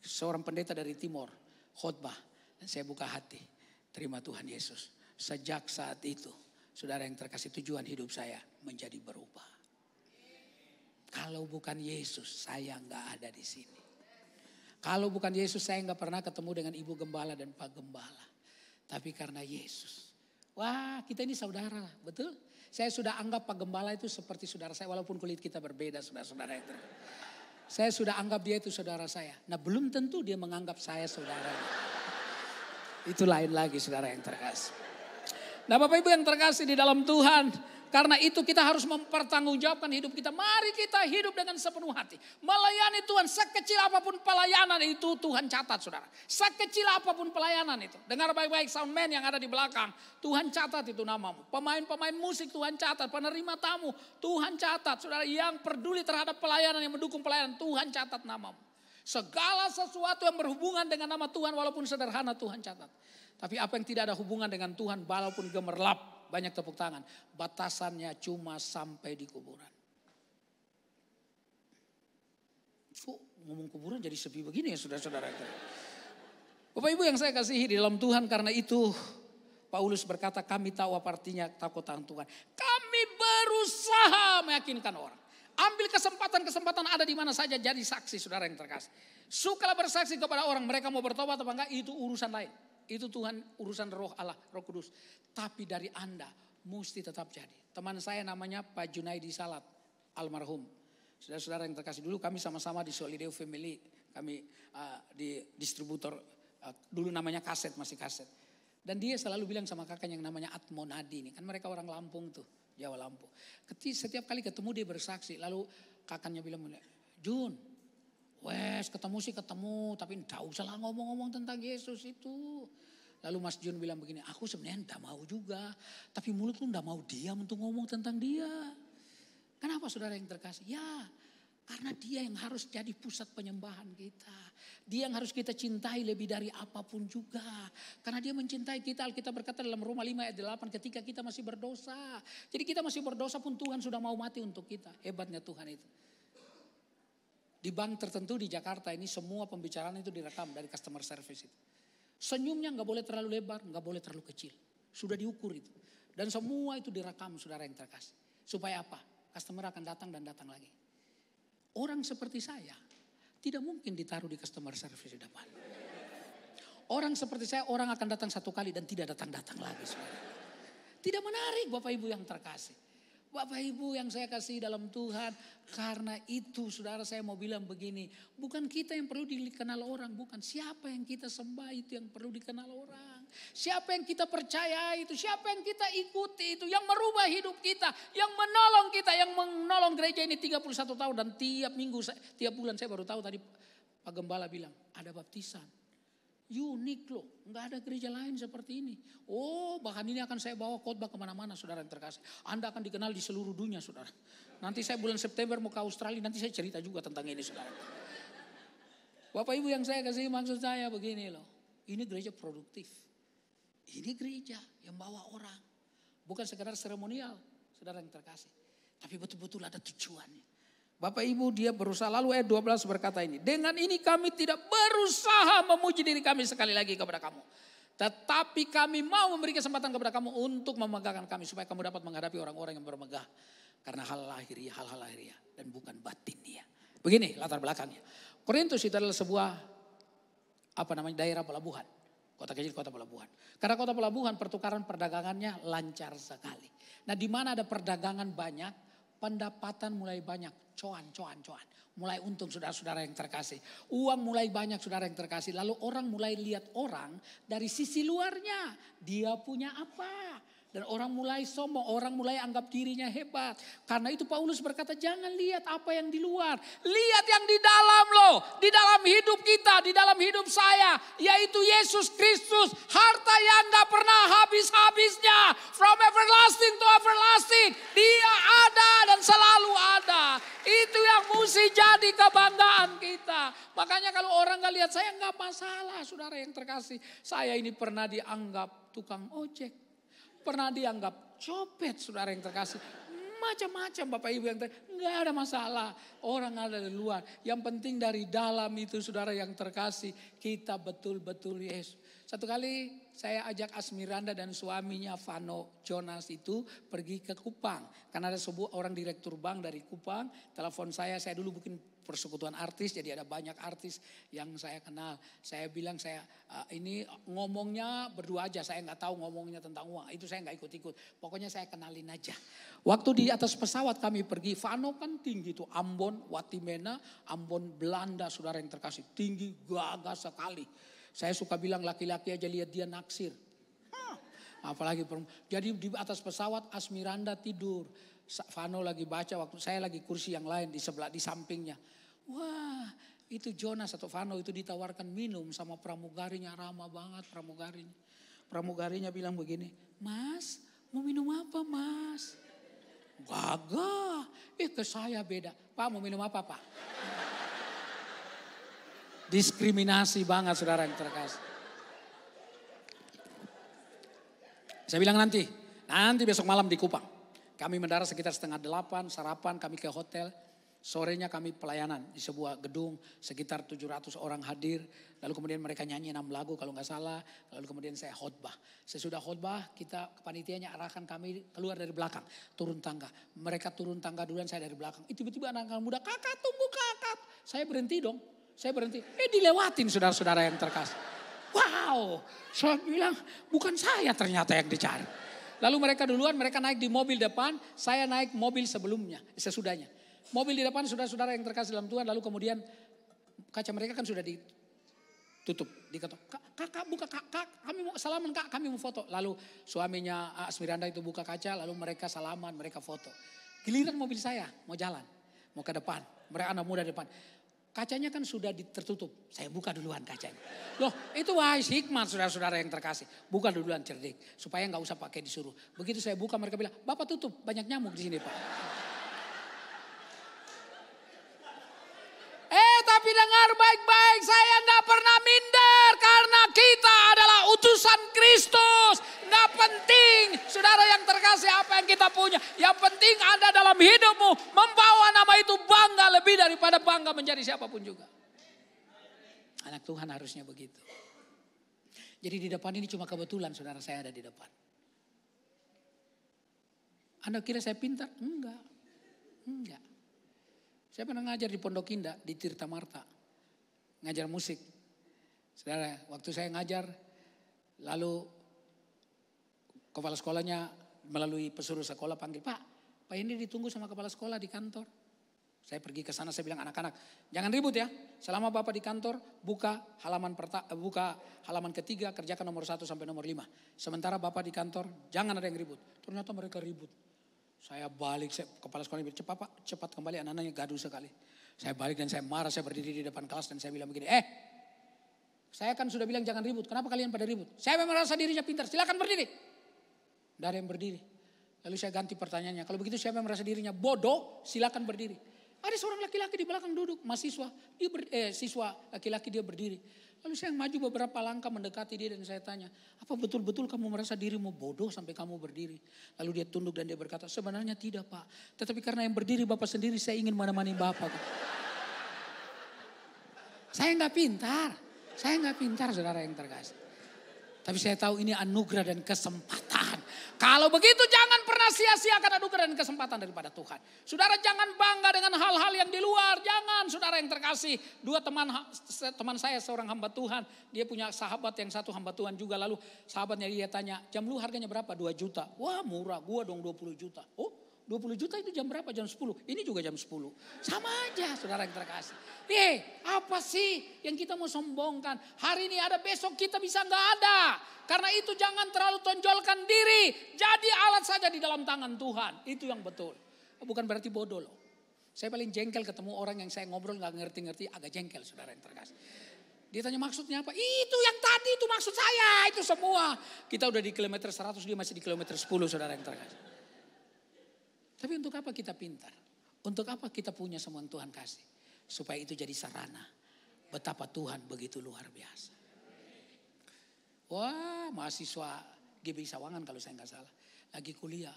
Seorang pendeta dari timur khotbah. Dan saya buka hati. Terima Tuhan Yesus. Sejak saat itu saudara yang terkasih tujuan hidup saya menjadi berubah. Kalau bukan Yesus saya nggak ada di sini. Kalau bukan Yesus saya nggak pernah ketemu dengan Ibu Gembala dan Pak Gembala. Tapi karena Yesus. Wah kita ini saudara, betul? Saya sudah anggap Pak Gembala itu seperti saudara saya walaupun kulit kita berbeda saudara-saudara yang terkasih. Saya sudah anggap dia itu saudara saya. Nah belum tentu dia menganggap saya saudara. Itu lain lagi saudara yang terkasih. Nah Bapak Ibu yang terkasih di dalam Tuhan. Karena itu kita harus mempertanggungjawabkan hidup kita. Mari kita hidup dengan sepenuh hati. Melayani Tuhan, sekecil apapun pelayanan itu Tuhan catat saudara. Sekecil apapun pelayanan itu. Dengar baik-baik soundman yang ada di belakang. Tuhan catat itu namamu. Pemain-pemain musik Tuhan catat. Penerima tamu Tuhan catat. Saudara yang peduli terhadap pelayanan, yang mendukung pelayanan, Tuhan catat namamu. Segala sesuatu yang berhubungan dengan nama Tuhan walaupun sederhana Tuhan catat. Tapi apa yang tidak ada hubungan dengan Tuhan walaupun gemerlap, banyak tepuk tangan, batasannya cuma sampai di kuburan. Kok ngomong kuburan jadi sepi begini ya saudara-saudara. Bapak Ibu yang saya kasihi di dalam Tuhan, karena itu Paulus berkata kami tahu apa artinya takut akan Tuhan. Kami berusaha meyakinkan orang. Ambil kesempatan-kesempatan ada di mana saja jadi saksi saudara yang terkasih. Sukalah bersaksi kepada orang, mereka mau bertobat atau enggak itu urusan lain. Itu Tuhan urusan roh Allah, roh kudus. Tapi dari Anda mesti tetap jadi. Teman saya namanya Pak Junaidi Salat, almarhum. Saudara-saudara yang terkasih, dulu kami sama-sama di Solideo Family. Kami di distributor, dulu namanya kaset, masih kaset. Dan dia selalu bilang sama kakaknya yang namanya Atmo Nadi. Kan mereka orang Lampung tuh, Jawa Lampung. Setiap kali ketemu dia bersaksi. Lalu kakaknya bilang, Jun, wes ketemu sih ketemu, tapi enggak usah lah ngomong-ngomong tentang Yesus itu. Lalu Mas Jun bilang begini, aku sebenarnya enggak mau juga. Tapi mulut lu enggak mau diam untuk ngomong tentang dia. Kenapa saudara yang terkasih? Ya karena dia yang harus jadi pusat penyembahan kita. Dia yang harus kita cintai lebih dari apapun juga. Karena dia mencintai kita, Alkitab berkata dalam Roma 5 ayat 8 ketika kita masih berdosa. Jadi kita masih berdosa pun Tuhan sudah mau mati untuk kita. Hebatnya Tuhan itu. Di bank tertentu di Jakarta ini semua pembicaraan itu direkam dari customer service itu. Senyumnya gak boleh terlalu lebar, gak boleh terlalu kecil. Sudah diukur itu. Dan semua itu direkam saudara yang terkasih. Supaya apa? Customer akan datang dan datang lagi. Orang seperti saya tidak mungkin ditaruh di customer service di depan. Orang seperti saya, orang akan datang satu kali dan tidak datang-datang lagi. Saudara. Tidak menarik Bapak Ibu yang terkasih. Bapak Ibu yang saya kasih dalam Tuhan, karena itu saudara saya mau bilang begini, bukan kita yang perlu dikenal orang, bukan siapa yang kita sembah itu yang perlu dikenal orang. Siapa yang kita percaya itu, siapa yang kita ikuti itu, yang merubah hidup kita, yang menolong kita, yang menolong gereja ini 31 tahun dan tiap minggu, tiap bulan saya baru tahu tadi Pak Gembala bilang ada baptisan. Unik loh, nggak ada gereja lain seperti ini. Oh, bahkan ini akan saya bawa khotbah kemana-mana, saudara yang terkasih. Anda akan dikenal di seluruh dunia, saudara. Nanti saya bulan September mau ke Australia, nanti saya cerita juga tentang ini, saudara. Bapak Ibu yang saya kasih, maksud saya begini loh. Ini gereja produktif. Ini gereja yang bawa orang. Bukan sekedar seremonial, saudara yang terkasih. Tapi betul-betul ada tujuannya. Bapak Ibu dia berusaha, lalu ayat 12 berkata ini. Dengan ini kami tidak berusaha memuji diri kami sekali lagi kepada kamu. Tetapi kami mau memberi kesempatan kepada kamu untuk memegahkan kami. Supaya kamu dapat menghadapi orang-orang yang bermegah. Karena hal lahiriah dan bukan batinnya. Begini latar belakangnya. Korintus itu adalah sebuah daerah pelabuhan. Kota kecil, kota pelabuhan. Karena kota pelabuhan pertukaran perdagangannya lancar sekali. Nah di mana ada perdagangan banyak, pendapatan mulai banyak. Cuan. Mulai untung saudara-saudara yang terkasih. Uang mulai banyak saudara yang terkasih. Lalu orang mulai lihat orang dari sisi luarnya. Dia punya apa? Dan orang mulai sombong, orang mulai anggap dirinya hebat. Karena itu Paulus berkata jangan lihat apa yang di luar. Lihat yang di dalam loh. Di dalam hidup kita, di dalam hidup saya. Yaitu Yesus Kristus. Harta yang gak pernah habis-habisnya. From everlasting to everlasting. Dia ada dan selalu ada. Itu yang mesti jadi kebanggaan kita. Makanya kalau orang gak lihat saya gak masalah saudara yang terkasih. Saya ini pernah dianggap tukang ojek. Pernah dianggap copet saudara yang terkasih. Macam-macam Bapak Ibu yang terkasih. Enggak ada masalah. Orang ada di luar. Yang penting dari dalam itu saudara yang terkasih. Kita betul-betul Yesus. Satu kali saya ajak Asmiranda dan suaminya Vano Jonas itu pergi ke Kupang. Karena ada sebuah orang direktur bank dari Kupang. Telepon saya dulu bikin persekutuan artis. Jadi ada banyak artis yang saya kenal. Saya bilang ini ngomongnya berdua aja. Saya gak tahu ngomongnya tentang uang. Itu saya gak ikut-ikut. Pokoknya saya kenalin aja. Waktu di atas pesawat kami pergi. Vano kan tinggi tuh. Ambon, Watimena, Ambon, Belanda saudara yang terkasih. Tinggi, gagah sekali. Saya suka bilang laki-laki aja lihat dia naksir. Apalagi jadi di atas pesawat Asmiranda tidur. Vano lagi baca waktu saya lagi kursi yang lain di sebelah di sampingnya. Wah, itu Jonas atau Vano itu ditawarkan minum sama pramugarinya, ramah banget pramugarinya. Pramugarinya bilang begini, "Mas, mau minum apa, Mas?" "Gagah, ke saya beda." "Pak, mau minum apa, Pak?" Diskriminasi banget saudara yang terkasih. Saya bilang nanti besok malam di Kupang. Kami mendarat sekitar 7:30, sarapan, kami ke hotel. Sorenya kami pelayanan di sebuah gedung, sekitar 700 orang hadir. Lalu kemudian mereka nyanyi 6 lagu kalau nggak salah. Lalu kemudian saya khotbah. Sesudah khotbah kita kepanitianya arahkan kami keluar dari belakang. Turun tangga. Mereka turun tangga duluan, saya dari belakang. Tiba-tiba anak-anak muda, "Kakak tunggu kakak." Saya berhenti dong. Saya berhenti. Dilewatin saudara-saudara yang terkasih. Wow, saya bilang bukan saya ternyata yang dicari. Lalu mereka duluan, mereka naik di mobil depan, saya naik mobil sebelumnya, sesudahnya. Mobil di depan saudara-saudara yang terkasih dalam Tuhan, lalu kemudian kaca mereka kan sudah ditutup, diketok. "Kakak buka, kak, kami mau salaman kak, kami mau foto." Lalu suaminya Asmiranda itu buka kaca, lalu mereka salaman, mereka foto. Giliran mobil saya mau jalan, mau ke depan, mereka anak muda depan. Kacanya kan sudah tertutup. Saya buka duluan kacanya. Loh, itu wahai hikmat saudara-saudara yang terkasih. Buka duluan cerdik. Supaya nggak usah pakai disuruh. Begitu saya buka mereka bilang, "Bapak tutup, banyak nyamuk di sini Pak." Tapi dengar baik-baik, saya nggak pernah minder. Karena kita adalah utusan Kristus. Nggak penting saudara yang terkasih apa yang kita punya. Yang penting ada dalam hidupmu. Membawa nama itu bangga lebih daripada bangga menjadi siapapun juga. Anak Tuhan harusnya begitu. Jadi di depan ini cuma kebetulan saudara saya ada di depan. Anda kira saya pintar? Enggak. Saya pernah ngajar di Pondok Indah, di Tirta Marta. Ngajar musik. Saudara, waktu saya ngajar, lalu kepala sekolahnya melalui pesuruh sekolah panggil, Pak ini ditunggu sama kepala sekolah di kantor. Saya pergi ke sana, saya bilang, "Anak-anak, jangan ribut ya. Selama Bapak di kantor, buka halaman ketiga, kerjakan nomor 1 sampai nomor 5. Sementara Bapak di kantor, jangan ada yang ribut." Ternyata mereka ribut. Saya balik, kepala sekolah bilang, cepat kembali, anak-anaknya gaduh sekali. Saya balik dan saya marah, saya berdiri di depan kelas dan saya bilang begini, saya kan sudah bilang jangan ribut, kenapa kalian pada ribut? Saya memang merasa dirinya pintar, silakan berdiri. Tidak ada yang berdiri. Lalu saya ganti pertanyaannya, kalau begitu siapa yang merasa dirinya bodoh, silakan berdiri. Ada seorang laki-laki di belakang duduk, mahasiswa, siswa laki-laki dia berdiri. Lalu saya maju beberapa langkah mendekati dia dan saya tanya, "Apa betul-betul kamu merasa dirimu bodoh sampai kamu berdiri?" Lalu dia tunduk dan dia berkata, "Sebenarnya tidak Pak. Tetapi karena yang berdiri Bapak sendiri, saya ingin menemani Bapak." Saya nggak pintar saudara yang terkasih. Tapi saya tahu ini anugerah dan kesempatan. Kalau begitu jangan pernah sia-siakan anugerah dan kesempatan daripada Tuhan. Saudara jangan bangga dengan hal-hal yang di luar. Jangan saudara yang terkasih. 2 teman saya seorang hamba Tuhan. Dia punya sahabat yang satu hamba Tuhan juga. Lalu sahabatnya dia tanya, "Jam lu harganya berapa?" 2 juta. Wah murah, gua dong 20 juta. Oh 20 juta itu jam berapa? Jam 10. Ini juga jam 10. Sama aja saudara yang terkasih. Apa sih yang kita mau sombongkan? Hari ini ada, besok kita bisa nggak ada. Karena itu jangan terlalu tonjolkan diri. Jadi alat saja di dalam tangan Tuhan. Itu yang betul. Bukan berarti bodoh loh. Saya paling jengkel ketemu orang yang saya ngobrol nggak ngerti-ngerti. Agak jengkel saudara yang terkasih. Dia tanya maksudnya apa? Itu yang tadi itu maksud saya. Itu semua. Kita udah di kilometer 100, dia masih di kilometer 10 saudara yang terkasih. Tapi untuk apa kita pintar? Untuk apa kita punya semua yang Tuhan kasih? Supaya itu jadi sarana. Betapa Tuhan begitu luar biasa. Wah, mahasiswa GBI Sawangan kalau saya nggak salah. Lagi kuliah.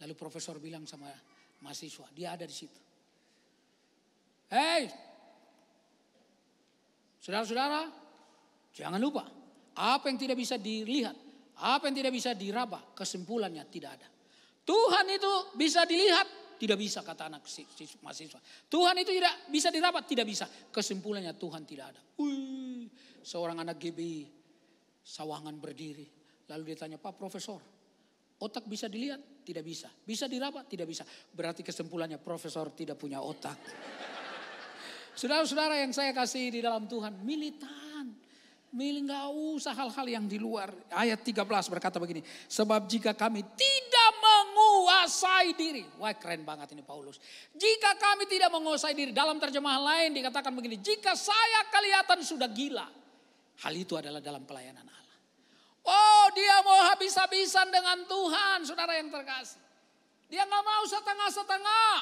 Lalu profesor bilang sama mahasiswa, dia ada di situ. Saudara-saudara, jangan lupa. Apa yang tidak bisa dilihat, apa yang tidak bisa diraba, kesimpulannya tidak ada. Tuhan itu bisa dilihat, tidak bisa kata anak mahasiswa. Tuhan itu tidak bisa dirapat, tidak bisa. Kesimpulannya Tuhan tidak ada. Seorang anak GBI Sawangan berdiri. Lalu dia tanya, "Pak Profesor, otak bisa dilihat? Tidak bisa. Bisa dirapat? Tidak bisa." Berarti kesimpulannya profesor tidak punya otak. Saudara-saudara yang saya kasih di dalam Tuhan, militan. Nggak usah hal-hal yang di luar. Ayat 13 berkata begini. Sebab jika kami tidak menguasai diri. Wah keren banget ini Paulus. Jika kami tidak menguasai diri. Dalam terjemahan lain dikatakan begini. Jika saya kelihatan sudah gila. Hal itu adalah dalam pelayanan Allah. Oh dia mau habis-habisan dengan Tuhan. Saudara yang terkasih. Dia nggak mau setengah-setengah.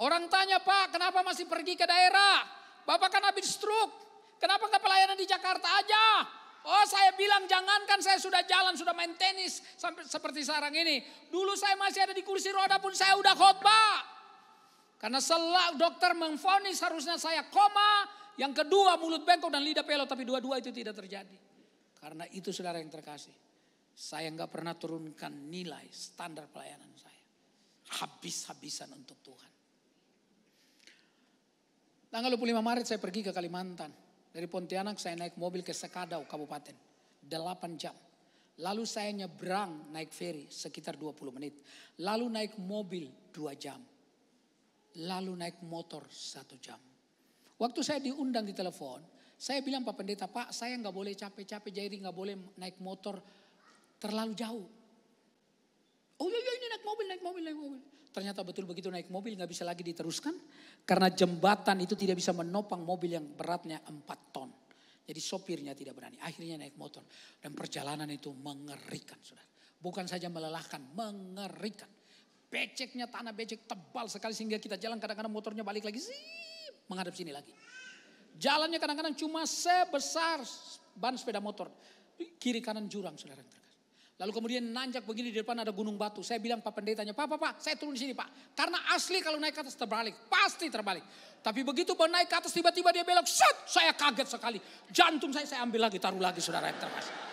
Orang tanya Pak kenapa masih pergi ke daerah. Bapak kan habis stroke. Kenapa nggak pelayanan di Jakarta aja? Oh saya bilang jangankan saya sudah jalan, sudah main tenis sampai seperti sekarang ini. Dulu saya masih ada di kursi roda pun saya udah khotbah. Karena dokter memvonis harusnya saya koma. Yang kedua mulut bengkok dan lidah pelot, tapi dua-dua itu tidak terjadi. Karena itu saudara yang terkasih. Saya nggak pernah turunkan nilai standar pelayanan saya. Habis-habisan untuk Tuhan. Tanggal 25 Maret saya pergi ke Kalimantan. Dari Pontianak saya naik mobil ke Sekadau Kabupaten. 8 jam. Lalu saya nyebrang naik ferry sekitar 20 menit. Lalu naik mobil 2 jam. Lalu naik motor 1 jam. Waktu saya diundang di telepon. Saya bilang Pak Pendeta, Pak saya nggak boleh capek-capek jadi nggak boleh naik motor terlalu jauh. Oh iya ini naik mobil. Ternyata betul begitu naik mobil gak bisa lagi diteruskan. Karena jembatan itu tidak bisa menopang mobil yang beratnya 4 ton. Jadi sopirnya tidak berani. Akhirnya naik motor. Dan perjalanan itu mengerikan saudara. Bukan saja melelahkan, mengerikan. Beceknya tanah becek tebal sekali sehingga kita jalan kadang-kadang motornya balik lagi. Menghadap sini lagi. Jalannya kadang-kadang cuma sebesar ban sepeda motor. Kiri kanan jurang saudara. Lalu kemudian nanjak begini di depan ada gunung batu. Saya bilang Pak Pendetanya, Pak, saya turun di sini Pak. Karena asli kalau naik ke atas terbalik, pasti terbalik. Tapi begitu naik ke atas tiba-tiba dia belok, saya kaget sekali. Jantung saya ambil lagi, taruh lagi saudara yang terkasih.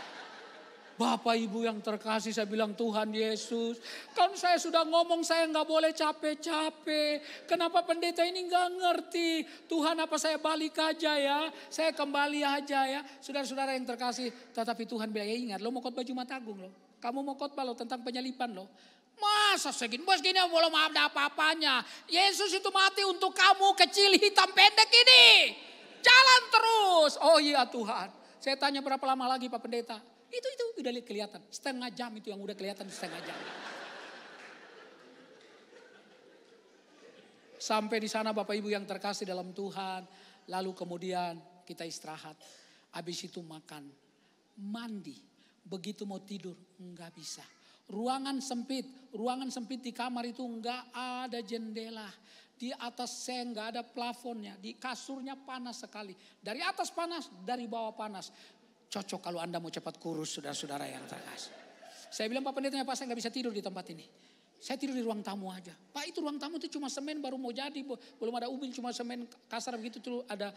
Bapak Ibu yang terkasih saya bilang Tuhan Yesus. Kan saya sudah ngomong saya gak boleh capek-capek. Kenapa pendeta ini gak ngerti. Tuhan apa saya balik aja ya. Saya kembali aja ya. Saudara-saudara yang terkasih. Tetapi Tuhan bilang ya ingat lo mau khotbah Jumat Agung lo. Kamu mau khotbah lo tentang penyalipan lo. Masa segini belum ada apa-apanya. Yesus itu mati untuk kamu kecil hitam pendek ini. Jalan terus. Oh iya Tuhan. Saya tanya berapa lama lagi Pak Pendeta. Itu udah kelihatan. Setengah jam itu yang udah kelihatan setengah jam. Sampai di sana Bapak Ibu yang terkasih dalam Tuhan. Lalu kemudian kita istirahat. Habis itu makan. Mandi. Begitu mau tidur enggak bisa. Ruangan sempit di kamar itu enggak ada jendela. Di atas saya enggak ada plafonnya. Di kasurnya panas sekali. Dari atas panas, dari bawah panas. Cocok kalau Anda mau cepat kurus saudara-saudara yang terkasih. Saya bilang Pak Pendetanya Pak saya gak bisa tidur di tempat ini. Saya tidur di ruang tamu aja. Pak itu ruang tamu itu cuma semen baru mau jadi. Belum ada ubil cuma semen kasar begitu tuh ada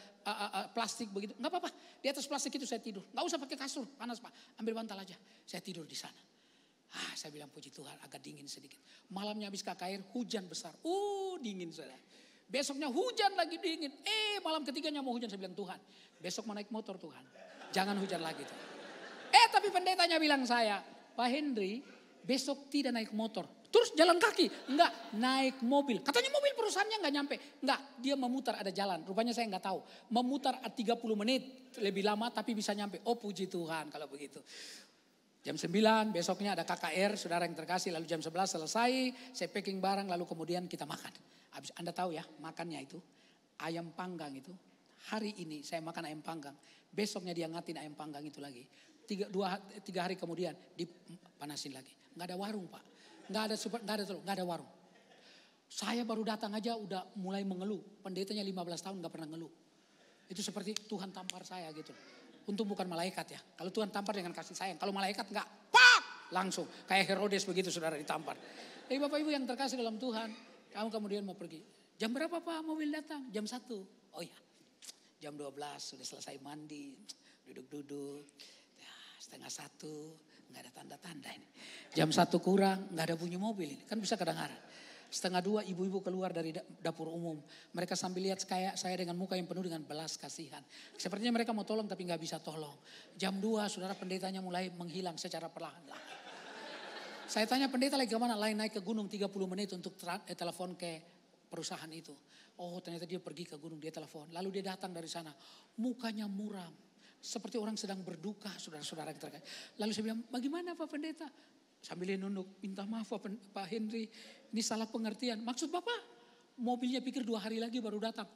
plastik begitu. Gak apa-apa di atas plastik itu saya tidur. Gak usah pakai kasur panas Pak. Ambil bantal aja. Saya tidur di sana. Saya bilang puji Tuhan agak dingin sedikit. Malamnya habis KKR hujan besar. Dingin saudara. Besoknya hujan lagi dingin. Malam ketiganya mau hujan saya bilang Tuhan. Besok mau naik motor Tuhan. Jangan hujan lagi tuh. Tapi pendetanya bilang saya, Pak Henry besok tidak naik motor. Terus jalan kaki? Enggak, naik mobil. Katanya mobil perusahaannya enggak nyampe. Enggak, dia memutar ada jalan. Rupanya saya enggak tahu. Memutar 30 menit lebih lama tapi bisa nyampe. Oh puji Tuhan kalau begitu. Jam 9 besoknya ada KKR saudara yang terkasih. Lalu jam 11 selesai. Saya packing barang lalu kemudian kita makan. Habis Anda tahu ya makannya itu. Ayam panggang itu. Hari ini saya makan ayam panggang. Besoknya dia ngatin ayam panggang itu lagi. 3 hari kemudian dipanasin lagi. Nggak ada warung Pak. Nggak ada telur, nggak ada warung. Saya baru datang aja udah mulai mengeluh. Pendetanya 15 tahun nggak pernah ngeluh. Itu seperti Tuhan tampar saya gitu. Untung bukan malaikat ya. Kalau Tuhan tampar dengan kasih sayang. Kalau malaikat nggak, pak! Langsung. Kayak Herodes begitu saudara ditampar. Jadi Bapak Ibu yang terkasih dalam Tuhan. Kamu kemudian mau pergi. Jam berapa Pak mobil datang? Jam 1. Oh iya. Jam 12 sudah selesai mandi, duduk-duduk, ya, 12:30, nggak ada tanda-tanda ini. Jam 1 kurang, nggak ada bunyi mobil ini, kan bisa kedengaran. 1:30 ibu-ibu keluar dari dapur umum. Mereka sambil lihat kayak saya dengan muka yang penuh dengan belas kasihan. Sepertinya mereka mau tolong tapi nggak bisa tolong. Jam 2 saudara pendetanya mulai menghilang secara perlahan-lahan. Saya tanya pendeta lagi kemana? Lain naik ke gunung 30 menit untuk telepon ke perusahaan itu. Oh ternyata dia pergi ke gunung dia telepon. Lalu dia datang dari sana. Mukanya muram. seperti orang sedang berduka, saudara-saudara yang terkasih. Lalu saya bilang, bagaimana Pak Pendeta? Sambil dia nunduk, minta maaf Pak Henry, ini salah pengertian. Maksud Bapak, mobilnya pikir 2 hari lagi baru datang.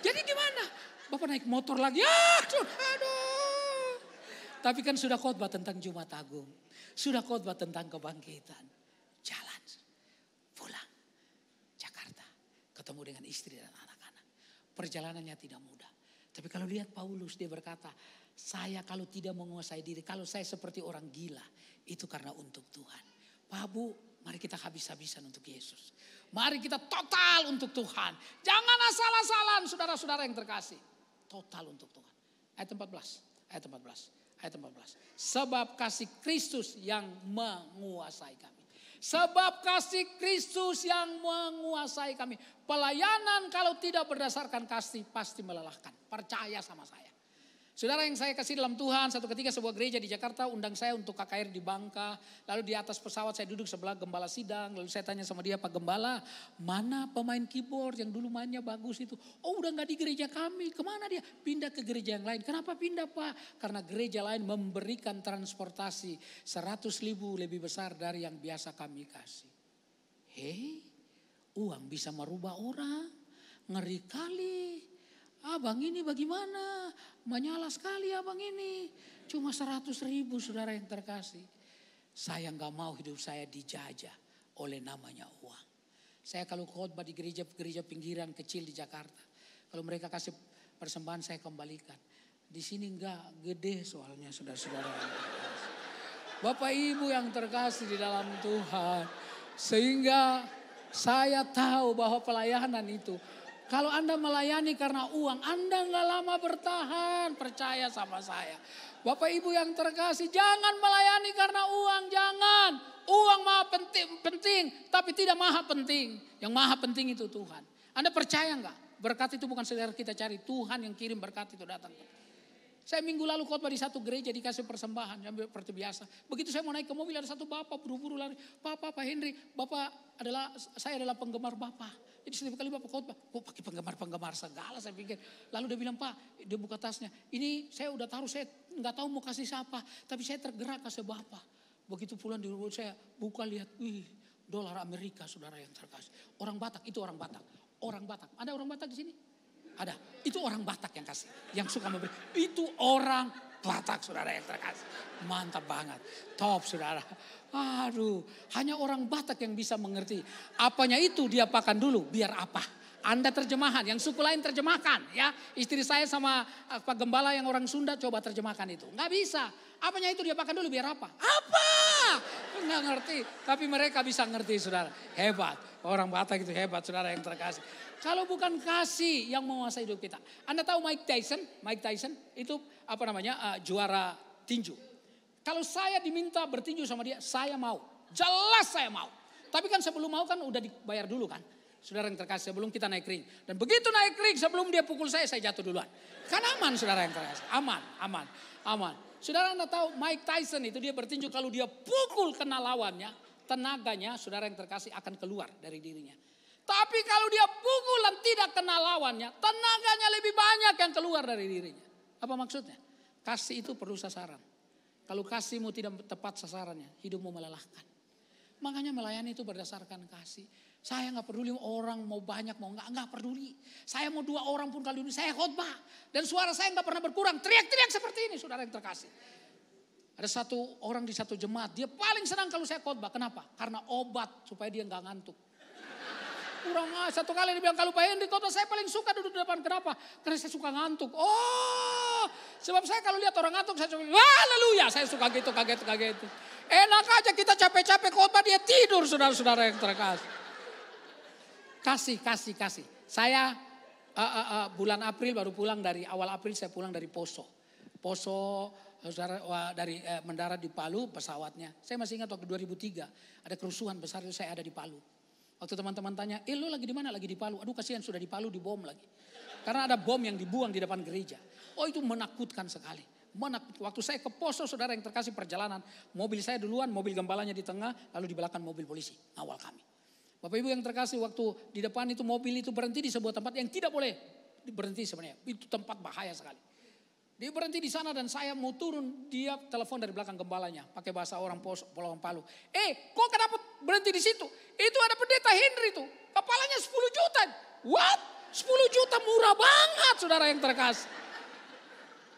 Jadi gimana? Bapak naik motor lagi, aduh. Tapi kan sudah khotbah tentang Jumat Agung. Sudah khotbah tentang kebangkitan. Jalan, pulang, Jakarta. Ketemu dengan istri dan anak-anak. Perjalanannya tidak mudah. Tapi kalau lihat Paulus, dia berkata, saya kalau tidak menguasai diri, kalau saya seperti orang gila, itu karena untuk Tuhan. Pak Bu, mari kita habis-habisan untuk Yesus. Mari kita total untuk Tuhan. Jangan asal-asalan saudara-saudara yang terkasih. Total untuk Tuhan. Ayat 14. Sebab kasih Kristus yang menguasai kami. Sebab kasih Kristus yang menguasai kami. Pelayanan kalau tidak berdasarkan kasih pasti melelahkan. Percaya sama saya. Saudara yang saya kasih dalam Tuhan, satu ketika sebuah gereja di Jakarta undang saya untuk KKR di Bangka. Lalu di atas pesawat saya duduk sebelah gembala sidang. Lalu saya tanya sama dia, Pak Gembala, mana pemain keyboard yang dulu mainnya bagus itu? Oh udah gak di gereja kami, kemana dia? Pindah ke gereja yang lain. Kenapa pindah Pak? Karena gereja lain memberikan transportasi 100.000 lebih besar dari yang biasa kami kasih. Hei, uang bisa merubah orang, ngeri kali. Abang ini bagaimana? Menyala sekali abang ini. Cuma 100.000 saudara yang terkasih. Saya gak mau hidup saya dijajah oleh namanya uang. Saya kalau khotbah di gereja-gereja pinggiran kecil di Jakarta. Kalau mereka kasih persembahan saya kembalikan. Di sini enggak gede soalnya saudara-saudara yang terkasih. Bapak Ibu yang terkasih di dalam Tuhan. Sehingga saya tahu bahwa pelayanan itu. Kalau Anda melayani karena uang, Anda gak lama bertahan. Percaya sama saya. Bapak Ibu yang terkasih, jangan melayani karena uang, jangan. Uang maha penting, tapi tidak maha penting. Yang maha penting itu Tuhan. Anda percaya gak? Berkat itu bukan sekedar kita cari, Tuhan yang kirim berkat itu datang. Saya minggu lalu khotbah di satu gereja dikasih persembahan seperti biasa. Begitu saya mau naik ke mobil ada satu bapak buru-buru lari. Pak Henry, saya adalah penggemar Bapak. Jadi setiap kali Bapak khotbah, pakai penggemar segala saya pikir. Lalu dia bilang, Pak, dia buka tasnya. Ini saya udah taruh, saya nggak tahu mau kasih siapa. Tapi saya tergerak kasih Bapak. Begitu pulang di rumah saya buka lihat, dolar Amerika saudara yang terkasih. Orang Batak, itu orang Batak. Orang Batak, ada orang Batak di sini? Ada, itu orang Batak yang kasih, yang suka memberi. Itu orang Batak saudara yang terkasih. Mantap banget, top saudara. Aduh, hanya orang Batak yang bisa mengerti. Apanya itu dia apakan dulu, biar apa. Anda terjemahan, yang suku lain terjemahkan ya. Istri saya sama Pak Gembala yang orang Sunda coba terjemahkan itu. Nggak bisa, apanya itu dia apakan dulu biar apa. Apa? Nggak ngerti, tapi mereka bisa ngerti saudara. Hebat, orang Batak itu hebat saudara yang terkasih. Kalau bukan kasih yang menguasai hidup kita. Anda tahu Mike Tyson? Mike Tyson itu juara tinju. Kalau saya diminta bertinju sama dia, saya mau. Jelas saya mau. Tapi kan sebelum mau kan udah dibayar dulu kan. Saudara yang terkasih sebelum kita naik ring. Dan begitu naik ring sebelum dia pukul saya jatuh duluan. Kan aman saudara yang terkasih. Aman. Saudara Anda tahu Mike Tyson itu dia bertinju kalau dia pukul kena lawannya. Tenaganya saudara yang terkasih akan keluar dari dirinya. Tapi kalau dia pukul dan tidak kena lawannya, tenaganya lebih banyak yang keluar dari dirinya. Apa maksudnya? Kasih itu perlu sasaran. Kalau kasihmu tidak tepat sasarannya, hidupmu melelahkan. Makanya melayani itu berdasarkan kasih. Saya gak peduli orang mau banyak mau enggak peduli. Saya mau 2 orang pun kali ini saya khotbah. Dan suara saya gak pernah berkurang. Teriak-teriak seperti ini saudara yang terkasih. Ada satu orang di satu jemaat, dia paling senang kalau saya khotbah. Kenapa? Karena obat supaya dia gak ngantuk. Satu kali dia bilang kalau Pak Henry khotbah saya paling suka duduk di depan. Kenapa? Karena saya suka ngantuk. Oh, sebab saya kalau lihat orang ngantuk saya suka, haleluya, saya suka gitu, kaget. Enak aja kita capek-capek khotbah dia tidur saudara-saudara yang terkasih. Kasih. Saya bulan April baru pulang dari awal April saya pulang dari Poso, saudara dari mendarat di Palu pesawatnya. Saya masih ingat waktu 2003 ada kerusuhan besar itu saya ada di Palu. Waktu teman-teman tanya, lo lagi di mana? Lagi di Palu. Aduh kasihan sudah di Palu dibom lagi. Karena ada bom yang dibuang di depan gereja. Oh itu menakutkan sekali. Waktu saya ke Poso saudara yang terkasih perjalanan. Mobil saya duluan, mobil gembalanya di tengah. Lalu di belakang mobil polisi ngawal kami. Bapak Ibu yang terkasih waktu di depan itu mobil itu berhenti di sebuah tempat yang tidak boleh berhenti sebenarnya. Itu tempat bahaya sekali. Dia berhenti di sana dan saya mau turun, dia telepon dari belakang gembalanya, pakai bahasa orang Pulau Palu. Kok kenapa berhenti di situ? Itu ada pendeta Henry tuh, kepalanya 10 juta. What? 10 juta murah banget saudara yang terkasih.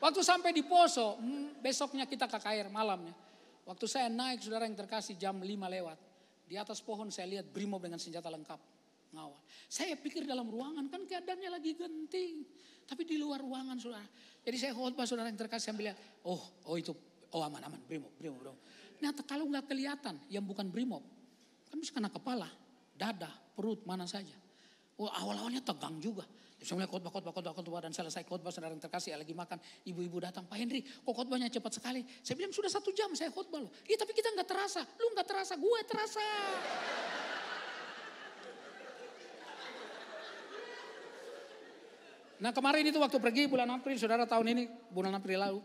Waktu sampai di Poso, besoknya kita KKR malamnya. Waktu saya naik saudara yang terkasih jam 5 lewat. Di atas pohon saya lihat brimob dengan senjata lengkap. Ngawal. Saya pikir dalam ruangan kan keadaannya lagi genting. Tapi di luar ruangan saudara. Jadi saya khotbah saudara yang terkasih sambil lihat. Itu aman brimob. Nah kalau nggak kelihatan yang bukan brimob. Kan bisa kena kepala, dada, perut, mana saja. Awal-awalnya tegang juga. Saya mulai khotbah dan selesai khotbah saudara yang terkasih lagi makan. Ibu-ibu datang, Pak Henry kok khotbahnya cepat sekali. Saya bilang sudah 1 jam saya khotbah loh. Iya tapi kita nggak terasa, lu nggak terasa, gue terasa. Nah kemarin itu waktu pergi bulan April, saudara tahun ini bulan April lalu.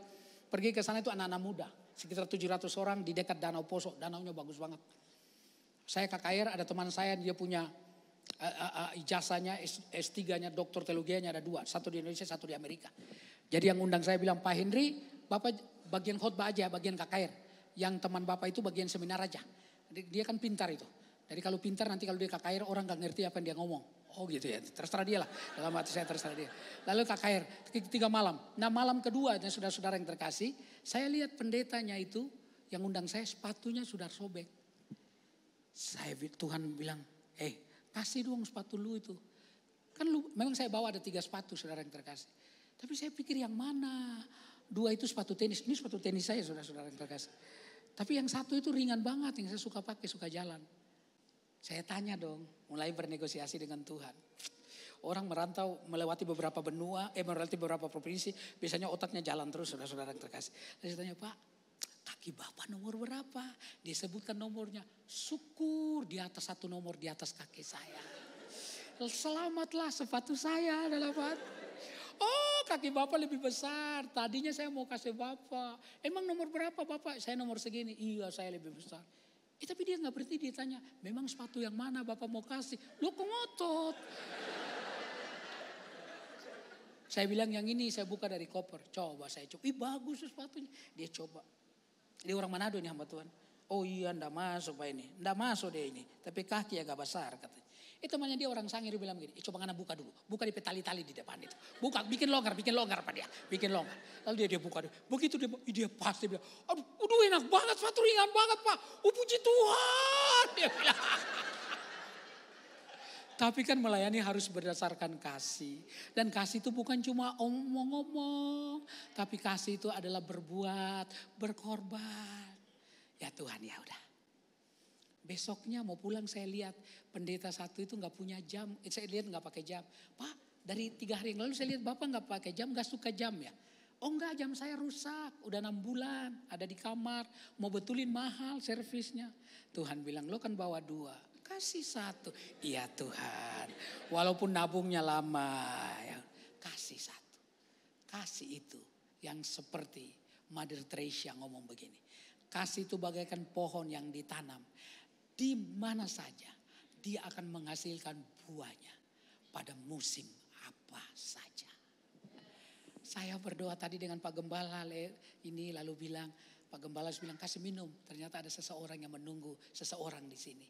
Pergi ke sana itu anak-anak muda, sekitar 700 orang di dekat Danau Poso, danaunya bagus banget. Saya KKR, ada teman saya dia punya ijazahnya S3-nya, doktor teologianya ada 2. Satu di Indonesia, satu di Amerika. Jadi yang undang saya bilang, Pak Henry, Bapak bagian khotbah aja, bagian KKR. Yang teman Bapak itu bagian seminar aja. Dia kan pintar itu. Jadi kalau pintar nanti kalau dia KKR orang gak ngerti apa yang dia ngomong. Oh gitu ya, terserah dia lah. Dalam hati saya terserah dia. Lalu KKR, 3 malam. Nah malam kedua, dan saudara-saudara yang terkasih, saya lihat pendetanya itu, yang undang saya sepatunya sudah sobek. Tuhan bilang, kasih dong sepatu lu itu. Kan memang saya bawa ada 3 sepatu saudara yang terkasih. Tapi saya pikir yang mana? 2 itu sepatu tenis. Ini sepatu tenis saya saudara-saudara yang terkasih. Tapi yang 1 itu ringan banget yang saya suka pakai, suka jalan. Saya tanya dong, mulai bernegosiasi dengan Tuhan. Orang merantau melewati beberapa benua, melewati beberapa provinsi, biasanya otaknya jalan terus saudara-saudara yang terkasih. Lalu saya tanya, Pak, kaki Bapak nomor berapa? Disebutkan nomornya, syukur di atas 1 nomor di atas kaki saya. Selamatlah sepatu saya adalah Pak. Oh kaki Bapak lebih besar, tadinya saya mau kasih Bapak. Emang nomor berapa Bapak? Saya nomor segini, iya saya lebih besar. Tapi dia gak berhenti, dia tanya, memang sepatu yang mana Bapak mau kasih? Lu kok ngotot? Saya bilang yang ini saya buka dari koper, coba saya coba. Bagus sepatunya, dia coba. Dia orang Manado nih hamba Tuhan. Oh iya ndak masuk Pak ini. Ndak masuk dia ini. Tapi kaki agak besar katanya. Temannya dia orang Sangir dia bilang begini. Coba ngana buka dulu. Buka di tali-tali di depan itu. Buka bikin longgar Pak dia. Bikin longgar. Lalu dia buka. Begitu dia pasti bilang. Aduh enak banget sepatu ringan banget Pak. Puji Tuhan. Dia bilang. Tapi kan melayani harus berdasarkan kasih. Dan kasih itu bukan cuma omong-omong. Tapi kasih itu adalah berbuat, berkorban. Ya Tuhan ya udah. Besoknya mau pulang saya lihat pendeta satu itu gak punya jam. Saya lihat gak pakai jam. Pak dari 3 hari yang lalu saya lihat Bapak gak pakai jam, gak suka jam ya. Oh enggak, jam saya rusak. Udah 6 bulan ada di kamar. Mau betulin mahal servisnya. Tuhan bilang lo kan bawa 2. Kasih 1. Iya Tuhan. Walaupun nabungnya lama. Ya, kasih 1. Kasih itu yang seperti Mother Teresa ngomong begini. Kasih itu bagaikan pohon yang ditanam. Di mana saja dia akan menghasilkan buahnya. Pada musim apa saja. Saya berdoa tadi dengan Pak Gembala ini lalu bilang. Pak Gembala bilang kasih minum. Ternyata ada seseorang yang menunggu seseorang di sini.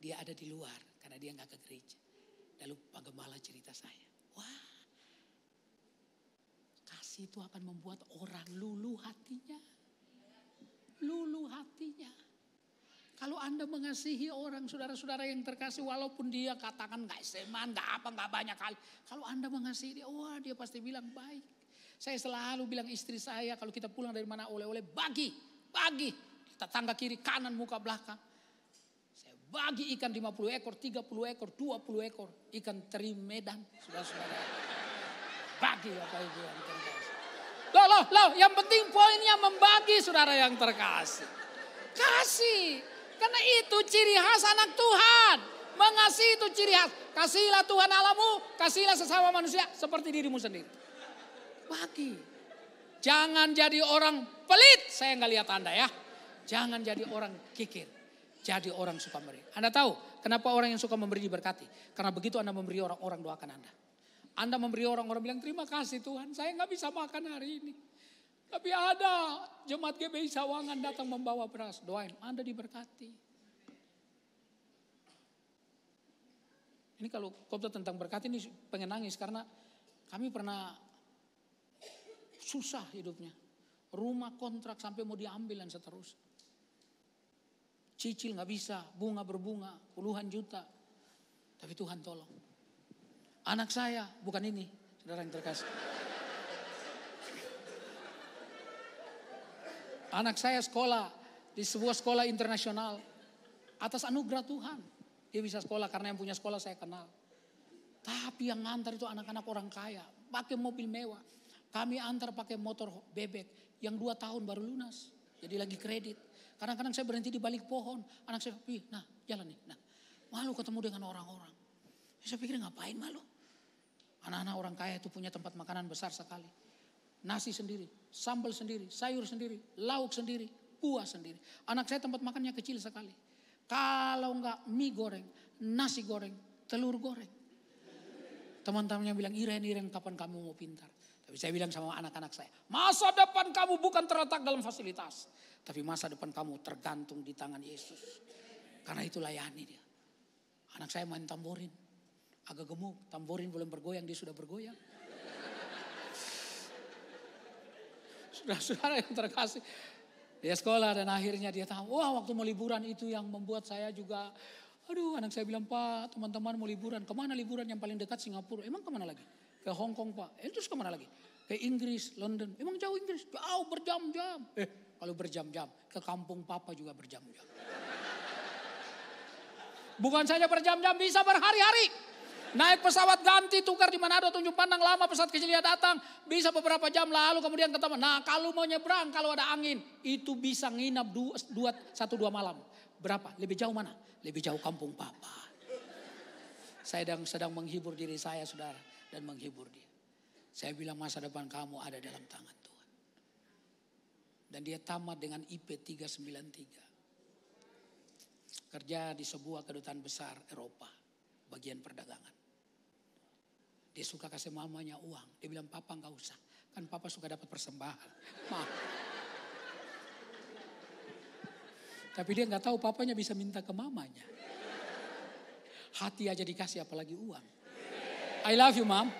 Dia ada di luar karena dia gak ke gereja. Lalu Pak Gembala cerita saya. Wah kasih itu akan membuat orang luluh hatinya. Luluh hatinya. Kalau Anda mengasihi orang saudara-saudara yang terkasih walaupun dia katakan gak SMA, gak banyak kali. Kalau Anda mengasihi dia, wah dia pasti bilang baik. Saya selalu bilang istri saya kalau kita pulang dari mana oleh-oleh bagi. Tetangga kiri, kanan, muka, belakang. Saya bagi ikan 50 ekor, 30 ekor, 20 ekor. Ikan teri Medan, saudara-saudara. Bagi Bapak Ibu yang terkasih. Loh, yang penting poinnya membagi saudara yang terkasih. Kasih. Karena itu ciri khas anak Tuhan. Mengasihi itu ciri khas. Kasihilah Tuhan Allahmu, kasihilah sesama manusia seperti dirimu sendiri. Bagi. Jangan jadi orang pelit. Saya nggak lihat Anda ya. Jangan jadi orang kikir. Jadi orang suka memberi. Anda tahu kenapa orang yang suka memberi diberkati? Karena begitu Anda memberi orang doakan Anda. Anda memberi orang bilang terima kasih Tuhan. Saya nggak bisa makan hari ini. Tapi ada jemaat GBI Sawangan datang membawa beras. Doain, Anda diberkati. Ini kalau khotbah tentang berkat ini pengen nangis karena kami pernah susah hidupnya. Rumah kontrak sampai mau diambil dan seterusnya. Cicil gak bisa, bunga berbunga, puluhan juta. Tapi Tuhan tolong. Anak saya, bukan ini, saudara yang terkasih. Anak saya sekolah di sebuah sekolah internasional. Atas anugerah Tuhan. Dia bisa sekolah karena yang punya sekolah saya kenal. Tapi yang ngantar itu anak-anak orang kaya. Pakai mobil mewah. Kami antar pakai motor bebek. Yang 2 tahun baru lunas. Jadi lagi kredit. Kadang-kadang saya berhenti di balik pohon. Anak saya, nah jalan nih. Nah, malu ketemu dengan orang-orang. Saya pikir ngapain malu. Anak-anak orang kaya itu punya tempat makanan besar sekali. Nasi sendiri, sambal sendiri, sayur sendiri, lauk sendiri, buah sendiri. Anak saya tempat makannya kecil sekali. Kalau enggak mie goreng, nasi goreng, telur goreng. Teman-temannya bilang, Iren kapan kamu mau pintar? Tapi saya bilang sama anak-anak saya, masa depan kamu bukan terletak dalam fasilitas. Tapi masa depan kamu tergantung di tangan Yesus. Karena itu layani dia. Anak saya main tamborin. Agak gemuk, tamborin belum bergoyang, dia sudah bergoyang. Saudara-saudara yang terkasih. Dia sekolah dan akhirnya dia tahu, wah waktu mau liburan itu yang membuat saya juga, aduh anak saya bilang, Pak teman-teman mau liburan, kemana liburan yang paling dekat Singapura? Emang kemana lagi? Ke Hong Kong Pak, terus kemana lagi? Ke Inggris, London, emang jauh Inggris? Jauh berjam-jam. Kalau berjam-jam, ke kampung Papa juga berjam-jam. Bukan saja berjam-jam, bisa berhari-hari. Naik pesawat ganti, tukar di Manado, Tunjung Pandang, lama pesawat kecilnya datang. Bisa beberapa jam lalu kemudian ketemu. Nah kalau mau nyebrang, kalau ada angin, itu bisa nginap 1-2 malam. Berapa? Lebih jauh mana? Lebih jauh kampung Papa. Saya sedang menghibur diri saya saudara. Dan menghibur dia. Saya bilang masa depan kamu ada dalam tangan Tuhan. Dan dia tamat dengan IP 393. Kerja di sebuah kedutaan besar Eropa. Bagian perdagangan. Dia suka kasih mamanya uang. Dia bilang papa gak usah. Kan papa suka dapat persembahan. Tapi dia gak tahu papanya bisa minta ke mamanya. Hati aja dikasih apalagi uang. I love you mom.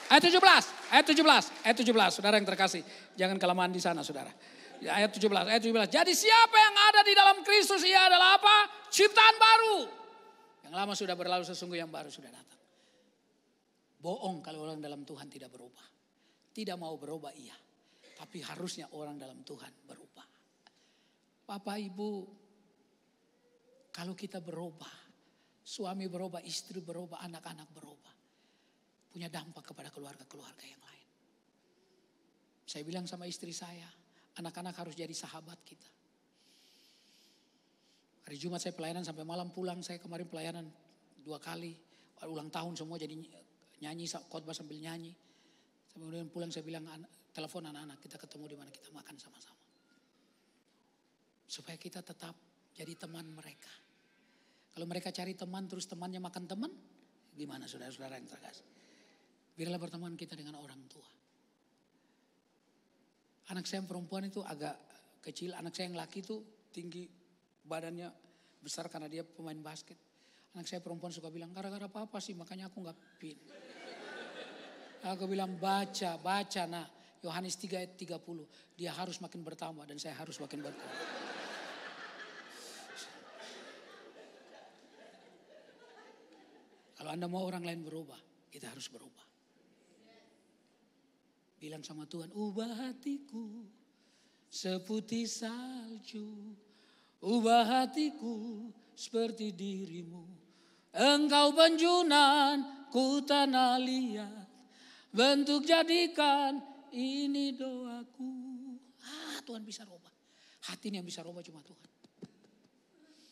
Ayat 17. Saudara yang terkasih. Jangan kelamaan di sana saudara. Ayat 17. Jadi siapa yang ada di dalam Kristus ia adalah apa? Ciptaan baru. Yang lama sudah berlalu, sesungguhnya yang baru sudah datang. Bohong kalau orang dalam Tuhan tidak berubah. Tidak mau berubah iya. Tapi harusnya orang dalam Tuhan berubah. Bapak Ibu, kalau kita berubah, suami berubah, istri berubah, anak-anak berubah, punya dampak kepada keluarga-keluarga yang lain. Saya bilang sama istri saya, anak-anak harus jadi sahabat kita. Hari Jumat saya pelayanan sampai malam, pulang saya kemarin pelayanan 2 kali. Ulang tahun semua jadi nyanyi, khotbah sambil nyanyi. Kemudian pulang saya bilang, telepon anak-anak, kita ketemu di mana, kita makan sama-sama. Supaya kita tetap jadi teman mereka. Kalau mereka cari teman terus temannya makan teman, gimana saudara-saudara yang terkasih? Biarlah berteman kita dengan orang tua. Anak saya yang perempuan itu agak kecil, anak saya yang laki itu tinggi, badannya besar karena dia pemain basket. Anak saya perempuan suka bilang, gara-gara apa sih makanya aku gak pin. Aku bilang baca nah Yohanes 3 ayat 30. Dia harus makin bertambah dan saya harus makin berkurang. Kalau Anda mau orang lain berubah, kita harus berubah. Bilang sama Tuhan, ubah hatiku seputih salju. Ubah hatiku seperti dirimu. Engkau penjunan ku tanah liat. Bentuk jadikan ini doaku. Tuhan bisa rubah. Hati ini yang bisa rubah cuma Tuhan.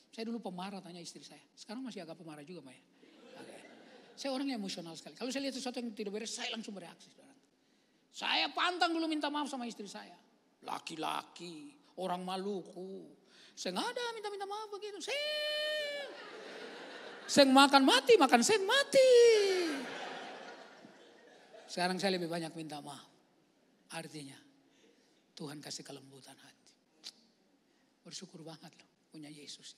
Saya dulu pemarah tanya istri saya. Sekarang masih agak pemarah juga Maya. Saya orang yang emosional sekali. Kalau saya lihat sesuatu yang tidak beres, saya langsung bereaksi. Saya pantang dulu minta maaf sama istri saya. Laki-laki, orang Maluku. Saya nggak ada minta maaf begitu. Saya makan mati, makan seng mati. Sekarang saya lebih banyak minta maaf. Artinya Tuhan kasih kelembutan hati. Bersyukur banget loh punya Yesus.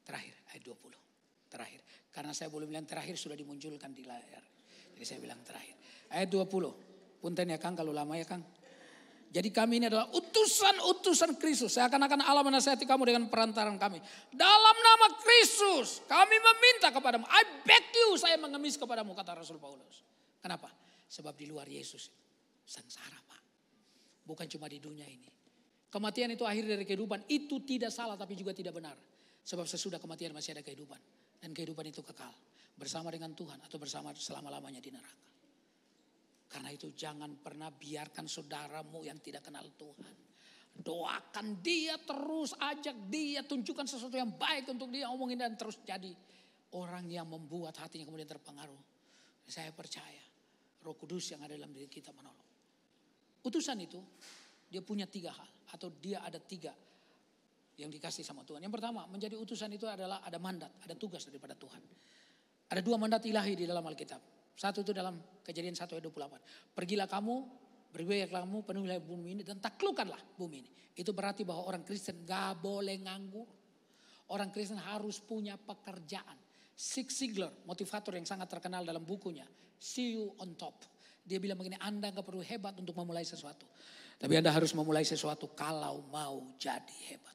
Terakhir ayat 20. Terakhir. Karena saya boleh bilang terakhir sudah dimunculkan di layar. Jadi saya bilang terakhir. Ayat 20. Punten ya Kang kalau lama ya Kang. Jadi kami ini adalah utusan-utusan Kristus. Seakan-akan Allah menasihati kamu dengan perantaran kami. Dalam nama Kristus kami meminta kepadamu. I beg you, saya mengemis kepadamu, kata Rasul Paulus. Kenapa? Sebab di luar Yesus sengsara Pak. Bukan cuma di dunia ini. Kematian itu akhir dari kehidupan. Itu tidak salah tapi juga tidak benar. Sebab sesudah kematian masih ada kehidupan. Dan kehidupan itu kekal. Bersama dengan Tuhan atau bersama selama-lamanya di neraka. Karena itu jangan pernah biarkan saudaramu yang tidak kenal Tuhan. Doakan dia terus, ajak dia, tunjukkan sesuatu yang baik untuk dia, omongin dan terus jadi orang yang membuat hatinya kemudian terpengaruh. Saya percaya Roh Kudus yang ada dalam diri kita menolong. Utusan itu dia punya 3 hal atau dia ada 3 yang dikasih sama Tuhan. Yang pertama, menjadi utusan itu adalah ada mandat, ada tugas daripada Tuhan. Ada 2 mandat ilahi di dalam Alkitab. Satu itu dalam Kejadian 1 ayat 28. Pergilah kamu, berwibawalah kamu, penuhilah bumi ini dan taklukkanlah bumi ini. Itu berarti bahwa orang Kristen gak boleh nganggur. Orang Kristen harus punya pekerjaan. Zig Ziglar, motivator yang sangat terkenal dalam bukunya, See You on Top. Dia bilang begini, Anda gak perlu hebat untuk memulai sesuatu. Tapi Anda harus memulai sesuatu kalau mau jadi hebat.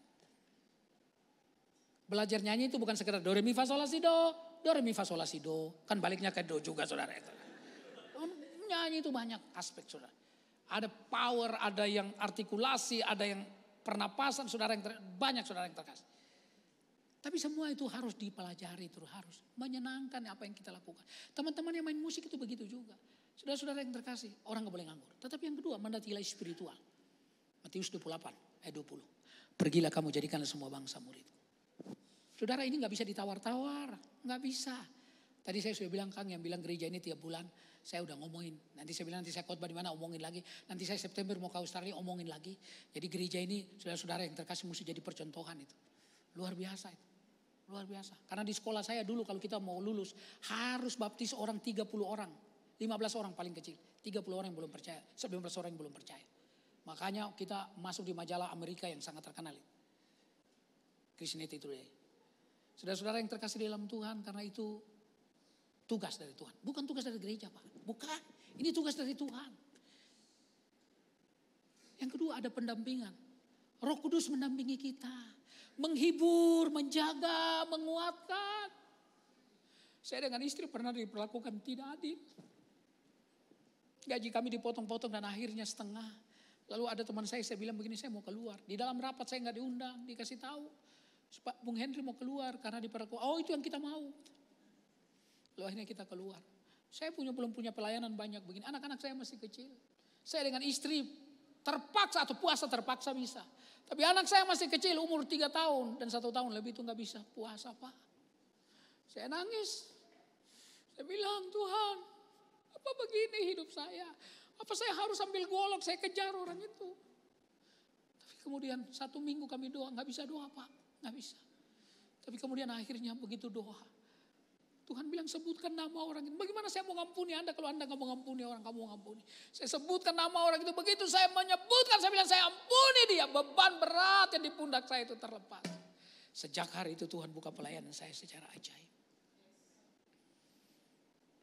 Belajar nyanyi itu bukan sekedar do, re, mi, fa, sol, la, si, do. Do, re, mi, fa, sol, la, si, do. Kan baliknya ke do juga saudara. Nyanyi itu banyak aspek saudara. Ada power, ada yang artikulasi, ada yang pernapasan saudara yang banyak saudara yang terkasih. Tapi semua itu harus dipelajari, itu harus menyenangkan apa yang kita lakukan. Teman-teman yang main musik itu begitu juga. Saudara-saudara yang terkasih, orang gak boleh nganggur. Tetapi yang kedua, mandat ilahi spiritual. Matius 28 ayat 20. Pergilah kamu jadikanlah semua bangsa murid. Saudara ini gak bisa ditawar-tawar, gak bisa. Tadi saya sudah bilang Kang yang bilang gereja ini tiap bulan, saya udah ngomongin. Nanti saya bilang nanti saya khotbah di mana omongin lagi. Nanti saya September mau ke Australia omongin lagi. Jadi gereja ini saudara-saudara yang terkasih mesti jadi percontohan itu. Luar biasa itu. Luar biasa. Karena di sekolah saya dulu kalau kita mau lulus harus baptis orang 30 orang. 15 orang paling kecil. 30 orang yang belum percaya. 19 orang yang belum percaya. Makanya kita masuk di majalah Amerika yang sangat terkenal. Christianity Today. Saudara-saudara yang terkasih dalam Tuhan karena itu tugas dari Tuhan. Bukan tugas dari gereja Pak. Bukan. Ini tugas dari Tuhan. Yang kedua ada pendampingan. Roh Kudus mendampingi kita. Menghibur, menjaga, menguatkan. Saya dengan istri pernah diperlakukan tidak adil. Gaji kami dipotong-potong dan akhirnya setengah. Lalu ada teman saya bilang begini, saya mau keluar. Di dalam rapat saya gak diundang, dikasih tahu. Pak Bung Henry mau keluar karena diperlakukan. Oh itu yang kita mau. Lalu akhirnya kita keluar. Saya belum punya pelayanan banyak begini. Anak-anak saya masih kecil. Saya dengan istri terpaksa atau puasa terpaksa bisa. Tapi anak saya masih kecil umur 3 tahun dan 1 tahun lebih itu gak bisa puasa Pak. Saya nangis. Saya bilang Tuhan apa begini hidup saya. Apa saya harus ambil golok saya kejar orang itu. Tapi kemudian 1 minggu kami doa gak bisa doa Pak. Gak bisa. Tapi kemudian akhirnya begitu doa. Tuhan bilang sebutkan nama orang itu. Bagaimana saya mau ngampuni Anda kalau Anda gak mau ngampuni orang kamu mau ngampuni. Saya sebutkan nama orang itu. Begitu saya menyebutkan saya bilang saya ampuni dia. Beban berat yang di pundak saya itu terlepas. Sejak hari itu Tuhan buka pelayanan saya secara ajaib.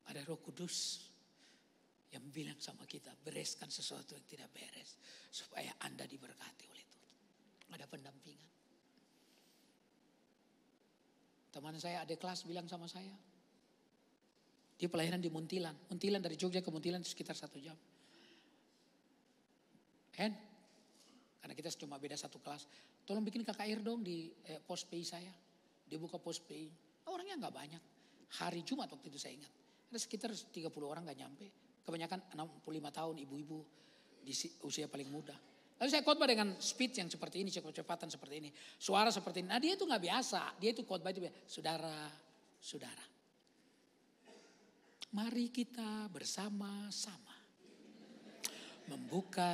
Ada Roh Kudus yang bilang sama kita bereskan sesuatu yang tidak beres. Supaya Anda diberkati oleh Tuhan. Ada pendampingan. Teman saya adik kelas bilang sama saya. Dia pelayanan di Muntilan. Muntilan dari Jogja ke Muntilan sekitar 1 jam. Karena kita cuma beda 1 kelas. Tolong bikin KKR dong di pos PI saya. Dia buka pos PI. Orangnya gak banyak. Hari Jumat waktu itu saya ingat. Ada sekitar 30 orang gak nyampe. Kebanyakan 65 tahun ibu-ibu di usia paling muda. Lalu saya khotbah dengan speed yang seperti ini, kecepatan seperti ini. Suara seperti ini. Nah dia itu gak biasa. Dia itu khotbah itu biasa. Saudara. Mari kita bersama-sama. Membuka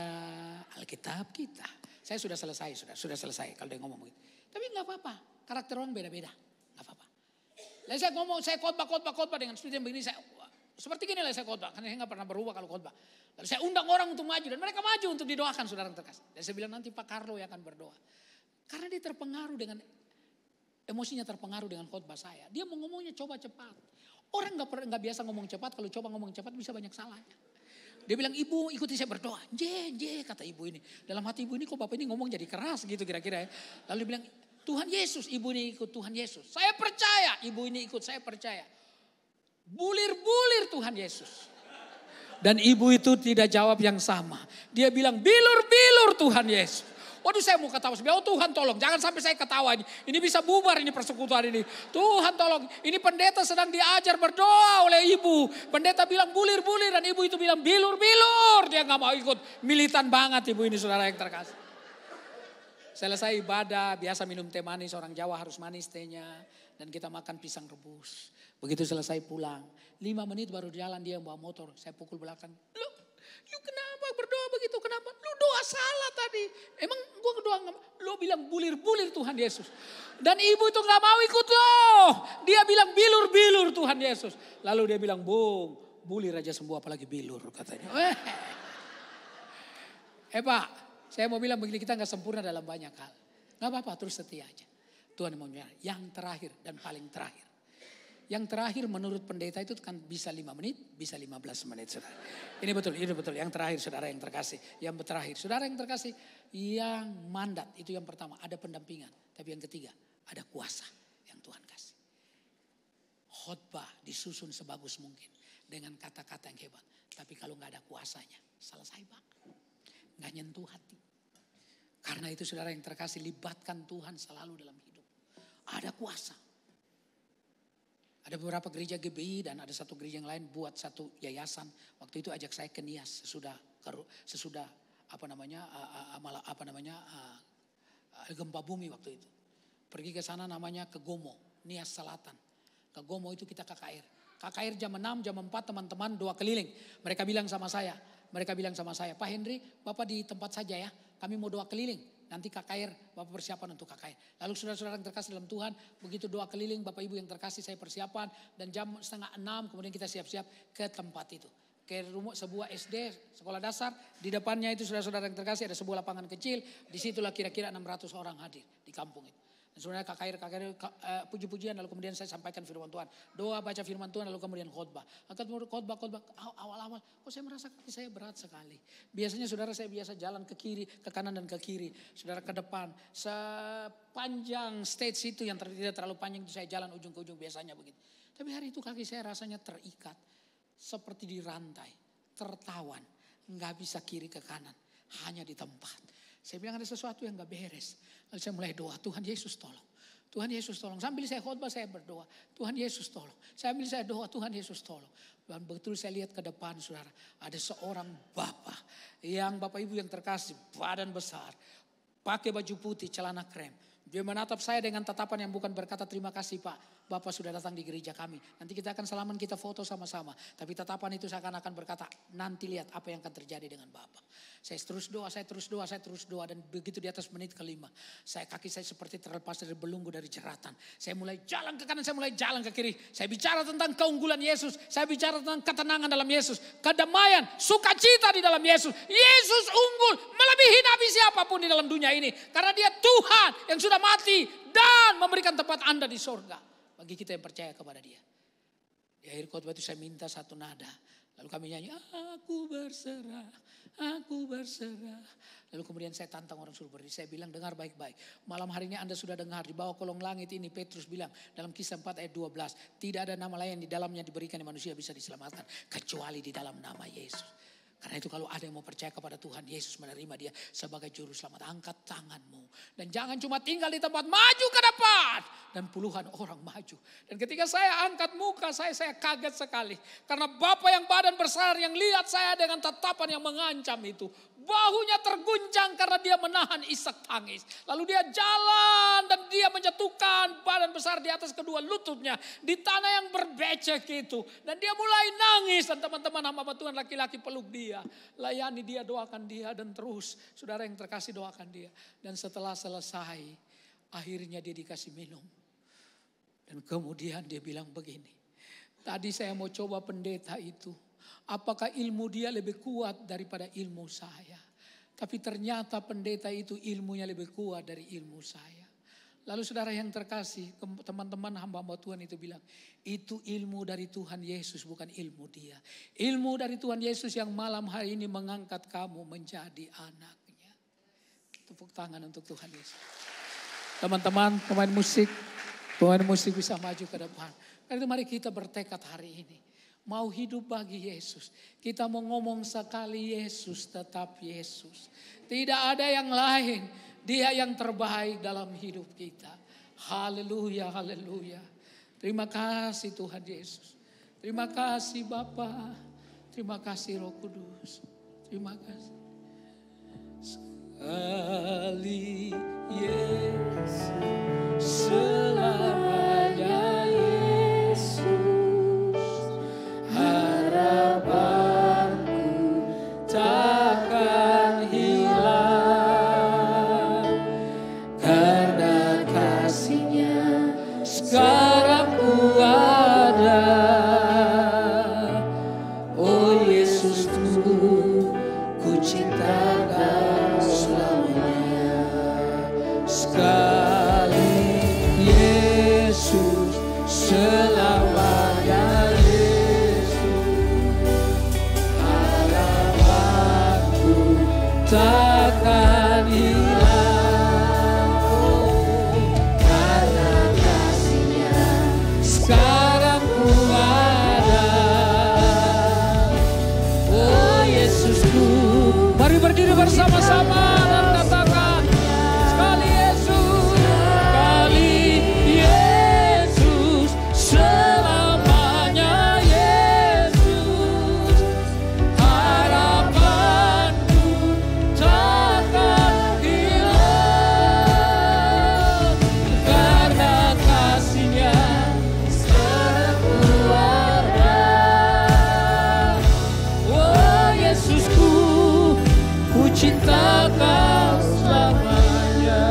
Alkitab kita. Saya sudah selesai kalau dia ngomong begitu. Tapi gak apa-apa. Karakter orang beda-beda. Gak apa-apa. Lalu saya ngomong, saya khotbah dengan speed yang begini. Seperti gini lah saya khotbah, karena saya nggak pernah berubah kalau khotbah. Lalu saya undang orang untuk maju dan mereka maju untuk didoakan saudara yang terkasih. Dan saya bilang nanti Pak Carlo yang akan berdoa. Karena dia terpengaruh dengan, emosinya terpengaruh dengan khotbah saya. Dia mau ngomongnya coba cepat. Orang nggak biasa ngomong cepat, kalau coba ngomong cepat bisa banyak salahnya. Dia bilang, ibu ikuti saya berdoa. Kata ibu ini. Dalam hati ibu ini kok bapak ini ngomong jadi keras gitu kira-kira ya. Lalu dia bilang, Tuhan Yesus, ibu ini ikut Tuhan Yesus. Saya percaya, ibu ini ikut, saya percaya. Bulir-bulir Tuhan Yesus. Dan ibu itu tidak jawab yang sama. Dia bilang bilur-bilur Tuhan Yesus. Waduh saya mau ketawa. Oh Tuhan tolong jangan sampai saya ketawa ini. Ini bisa bubar ini persekutuan ini. Tuhan tolong. Ini pendeta sedang diajar berdoa oleh ibu. Pendeta bilang bulir-bulir dan ibu itu bilang bilur-bilur. Dia gak mau ikut. Militan banget ibu ini saudara yang terkasih. Selesai ibadah biasa minum teh manis. Orang Jawa harus manis tehnya. Dan kita makan pisang rebus. Begitu selesai pulang, 5 menit baru jalan dia bawa motor. Saya pukul belakang. Lu kenapa berdoa begitu? Kenapa? Lu doa salah tadi. Emang gua doa enggak? Lu bilang bulir-bulir Tuhan Yesus. Dan ibu itu gak mau ikut loh. Dia bilang bilur-bilur Tuhan Yesus. Lalu dia bilang, Bung, bulir aja semua apalagi bilur katanya. Pak, saya mau bilang begini, kita gak sempurna dalam banyak hal. Gak apa-apa, terus setia aja. Tuhan mau yang terakhir dan paling terakhir. Yang terakhir menurut pendeta itu kan bisa 5 menit, bisa 15 menit saudara. Ini betul. Yang terakhir saudara yang terkasih. Yang terakhir saudara yang terkasih. Yang mandat itu yang pertama ada pendampingan. Tapi yang ketiga ada kuasa yang Tuhan kasih. Khotbah disusun sebagus mungkin. Dengan kata-kata yang hebat. Tapi kalau gak ada kuasanya selesai banget. Gak nyentuh hati. Karena itu saudara yang terkasih libatkan Tuhan selalu dalam hidup. Ada kuasa. Ada beberapa gereja GBI dan ada satu gereja yang lain buat satu yayasan. Waktu itu ajak saya ke Nias sesudah gempa bumi waktu itu. Pergi ke sana namanya ke Gomo, Nias Selatan. Ke Gomo itu kita KKR. KKR jam 6, jam 4 teman-teman doa keliling. Mereka bilang sama saya, Pak Henry, Bapak di tempat saja ya. Kami mau doa keliling. Nanti KKR, Bapak persiapan untuk KKR. Lalu saudara-saudara yang terkasih dalam Tuhan, begitu doa keliling, Bapak Ibu yang terkasih saya persiapan. Dan jam 5:30 kemudian kita siap-siap ke tempat itu. Ke rumah sebuah SD, sekolah dasar. Di depannya itu saudara-saudara yang terkasih ada sebuah lapangan kecil. Disitulah kira-kira 600 orang hadir di kampung itu. Dan sebenarnya KKR puji-pujian lalu kemudian saya sampaikan firman Tuhan. Doa baca firman Tuhan lalu kemudian khotbah. Khotbah awal-awal kok saya merasa kaki saya berat sekali. Biasanya saudara saya biasa jalan ke kiri, ke kanan dan ke kiri. Saudara ke depan. Sepanjang stage itu yang tidak terlalu panjang itu saya jalan ujung ke ujung biasanya begitu. Tapi hari itu kaki saya rasanya terikat. Seperti dirantai, tertawan. Nggak bisa kiri ke kanan. Hanya di tempat. Saya bilang ada sesuatu yang gak beres. Lalu saya mulai doa, Tuhan Yesus tolong. Tuhan Yesus tolong. Sambil saya khotbah saya berdoa, Tuhan Yesus tolong. Sambil saya doa, Tuhan Yesus tolong. Dan betul saya lihat ke depan saudara. Ada seorang bapak. Yang Bapak Ibu yang terkasih, badan besar. Pakai baju putih, celana krem. Dia menatap saya dengan tatapan yang bukan berkata terima kasih Pak. Bapak sudah datang di gereja kami. Nanti kita akan salaman, kita foto sama-sama. Tapi tatapan itu seakan-akan berkata, nanti lihat apa yang akan terjadi dengan Bapak. Saya terus doa. Dan begitu di atas menit kelima. Kaki saya seperti terlepas dari belenggu dari jeratan. Saya mulai jalan ke kanan, saya mulai jalan ke kiri. Saya bicara tentang keunggulan Yesus. Saya bicara tentang ketenangan dalam Yesus. Kedamaian, sukacita di dalam Yesus. Yesus unggul, melebihi nabi siapapun di dalam dunia ini. Karena dia Tuhan yang sudah mati dan memberikan tempat Anda di surga. Bagi kita yang percaya kepada dia. Di akhir khotbah itu saya minta satu nada. Lalu kami nyanyi, aku berserah. Lalu kemudian saya tantang orang suruh berdiri. Saya bilang dengar baik-baik. Malam hari ini Anda sudah dengar di bawah kolong langit ini Petrus bilang dalam Kisah 4 ayat 12. Tidak ada nama lain di dalamnya diberikan yang manusia bisa diselamatkan. Kecuali di dalam nama Yesus. Karena itu kalau ada yang mau percaya kepada Tuhan, Yesus menerima dia sebagai juru selamat. Angkat tanganmu. Dan jangan cuma tinggal di tempat, maju ke depan. Dan puluhan orang maju. Dan ketika saya angkat muka saya kaget sekali. Karena Bapa yang badan besar yang lihat saya dengan tatapan yang mengancam itu. Bahunya terguncang karena dia menahan isak tangis. Lalu dia jalan dan dia menjatuhkan badan besar di atas kedua lututnya. Di tanah yang berbecek itu. Dan dia mulai nangis. Dan teman-teman hamba Tuhan laki-laki peluk dia. Layani dia, doakan dia. Dan terus saudara yang terkasih doakan dia. Dan setelah selesai akhirnya dia dikasih minum. Dan kemudian dia bilang begini. Tadi saya mau coba pendeta itu. Apakah ilmu dia lebih kuat daripada ilmu saya? Tapi ternyata pendeta itu ilmunya lebih kuat dari ilmu saya. Lalu saudara yang terkasih, teman-teman hamba-hamba Tuhan itu bilang, itu ilmu dari Tuhan Yesus, bukan ilmu dia. Ilmu dari Tuhan Yesus yang malam hari ini mengangkat kamu menjadi anaknya. Tepuk tangan untuk Tuhan Yesus. Teman-teman, pemain musik bisa maju ke depan. Karena itu mari kita bertekad hari ini. Mau hidup bagi Yesus. Kita mau ngomong sekali Yesus, tetap Yesus. Tidak ada yang lain. Dia yang terbaik dalam hidup kita. Haleluya, haleluya. Terima kasih Tuhan Yesus. Terima kasih Bapa. Terima kasih Roh Kudus. Terima kasih. Sekali Yesus, selamanya Yesus, harapanku takkan hilang, karena kasih-Nya sekarang ku ada. Oh Yesusku, ku cinta Kau selamanya. Sekali Yesus, selamanya Yesus, harapanku takkan hilang, karena kasih-Nya sekarang ku ada. Oh Yesusku, mari berdiri bersama-sama dan katakan, sekali Yesus, sekali Yesus, selamanya Yesus, harapanku takkan hilang, karena kasih-Nya sekarang ku ada. Oh Yesusku, ku cinta Kau selamanya.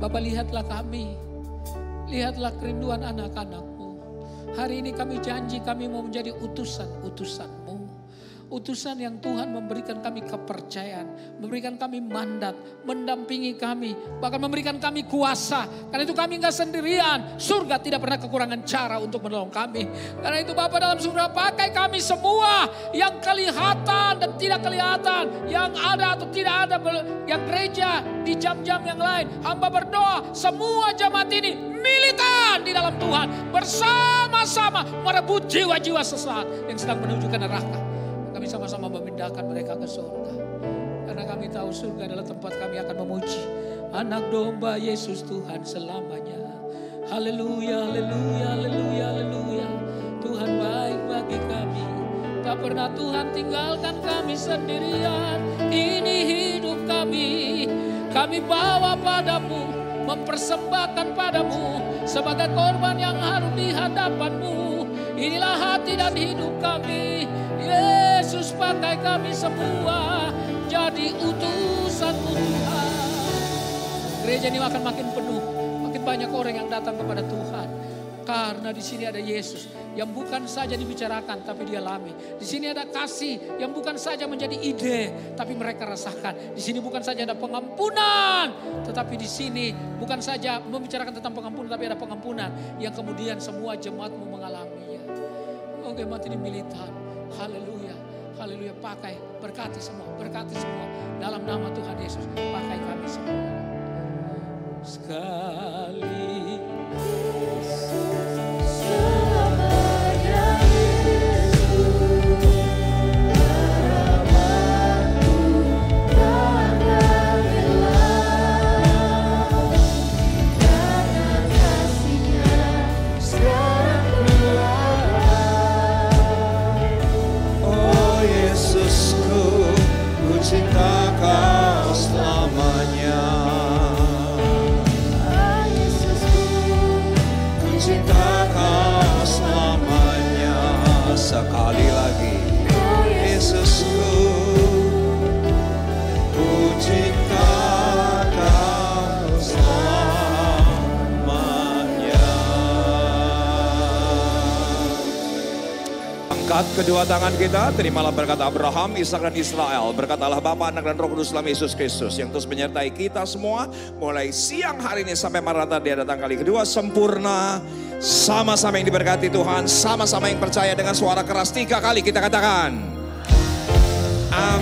Bapa, lihatlah kami, lihatlah kerinduan anak-anak-Mu. Hari ini kami janji kami mau menjadi utusan-utusan-Mu. Utusan yang Tuhan memberikan kami kepercayaan, memberikan kami mandat, mendampingi kami, bahkan memberikan kami kuasa. Karena itu kami enggak sendirian. Surga tidak pernah kekurangan cara untuk menolong kami. Karena itu Bapa dalam surga, pakai kami semua yang kelihatan dan tidak kelihatan, yang ada atau tidak ada, yang gereja di jam-jam yang lain. Hamba berdoa semua jemaat ini militan di dalam Tuhan, bersama-sama merebut jiwa-jiwa sesat yang sedang menuju ke neraka. Kami sama-sama memindahkan mereka ke surga. Karena kami tahu surga adalah tempat kami akan memuji anak domba Yesus Tuhan selamanya. Haleluya, haleluya, haleluya, haleluya. Tuhan baik bagi kami. Tak pernah Tuhan tinggalkan kami sendirian. Ini hidup kami. Kami bawa padamu, mempersembahkan padamu sebagai korban yang harum di hadapan-Mu. Inilah hati dan hidup kami. Yesus, pakai kami semua jadi utusan-Mu Tuhan. Gereja ini akan makin penuh, makin banyak orang yang datang kepada Tuhan. Karena di sini ada Yesus yang bukan saja dibicarakan tapi dialami. Di sini ada kasih yang bukan saja menjadi ide tapi mereka rasakan. Di sini bukan saja ada pengampunan, tetapi di sini bukan saja membicarakan tentang pengampunan tapi ada pengampunan yang kemudian semua jemaat-Mu mengalaminya. Oh, jemaat ini militan. Haleluya, haleluya. Pakai, berkati semua dalam nama Tuhan Yesus. Pakai kami semua. Sekali cinta Kau selamanya. Ku cinta Kau selamanya. Sekali lagi, Yesusku, ku cinta Kau selamanya. Angkat kedua tangan kita, terimalah berkat Abraham, Ishak dan Israel. Berkat Allah Bapa, Anak dan Roh Kudus dalam Yesus Kristus yang terus menyertai kita semua mulai siang hari ini sampai Maranatha dia datang kali kedua sempurna. Sama-sama yang diberkati Tuhan, sama-sama yang percaya dengan suara keras 3 kali kita katakan. Amin.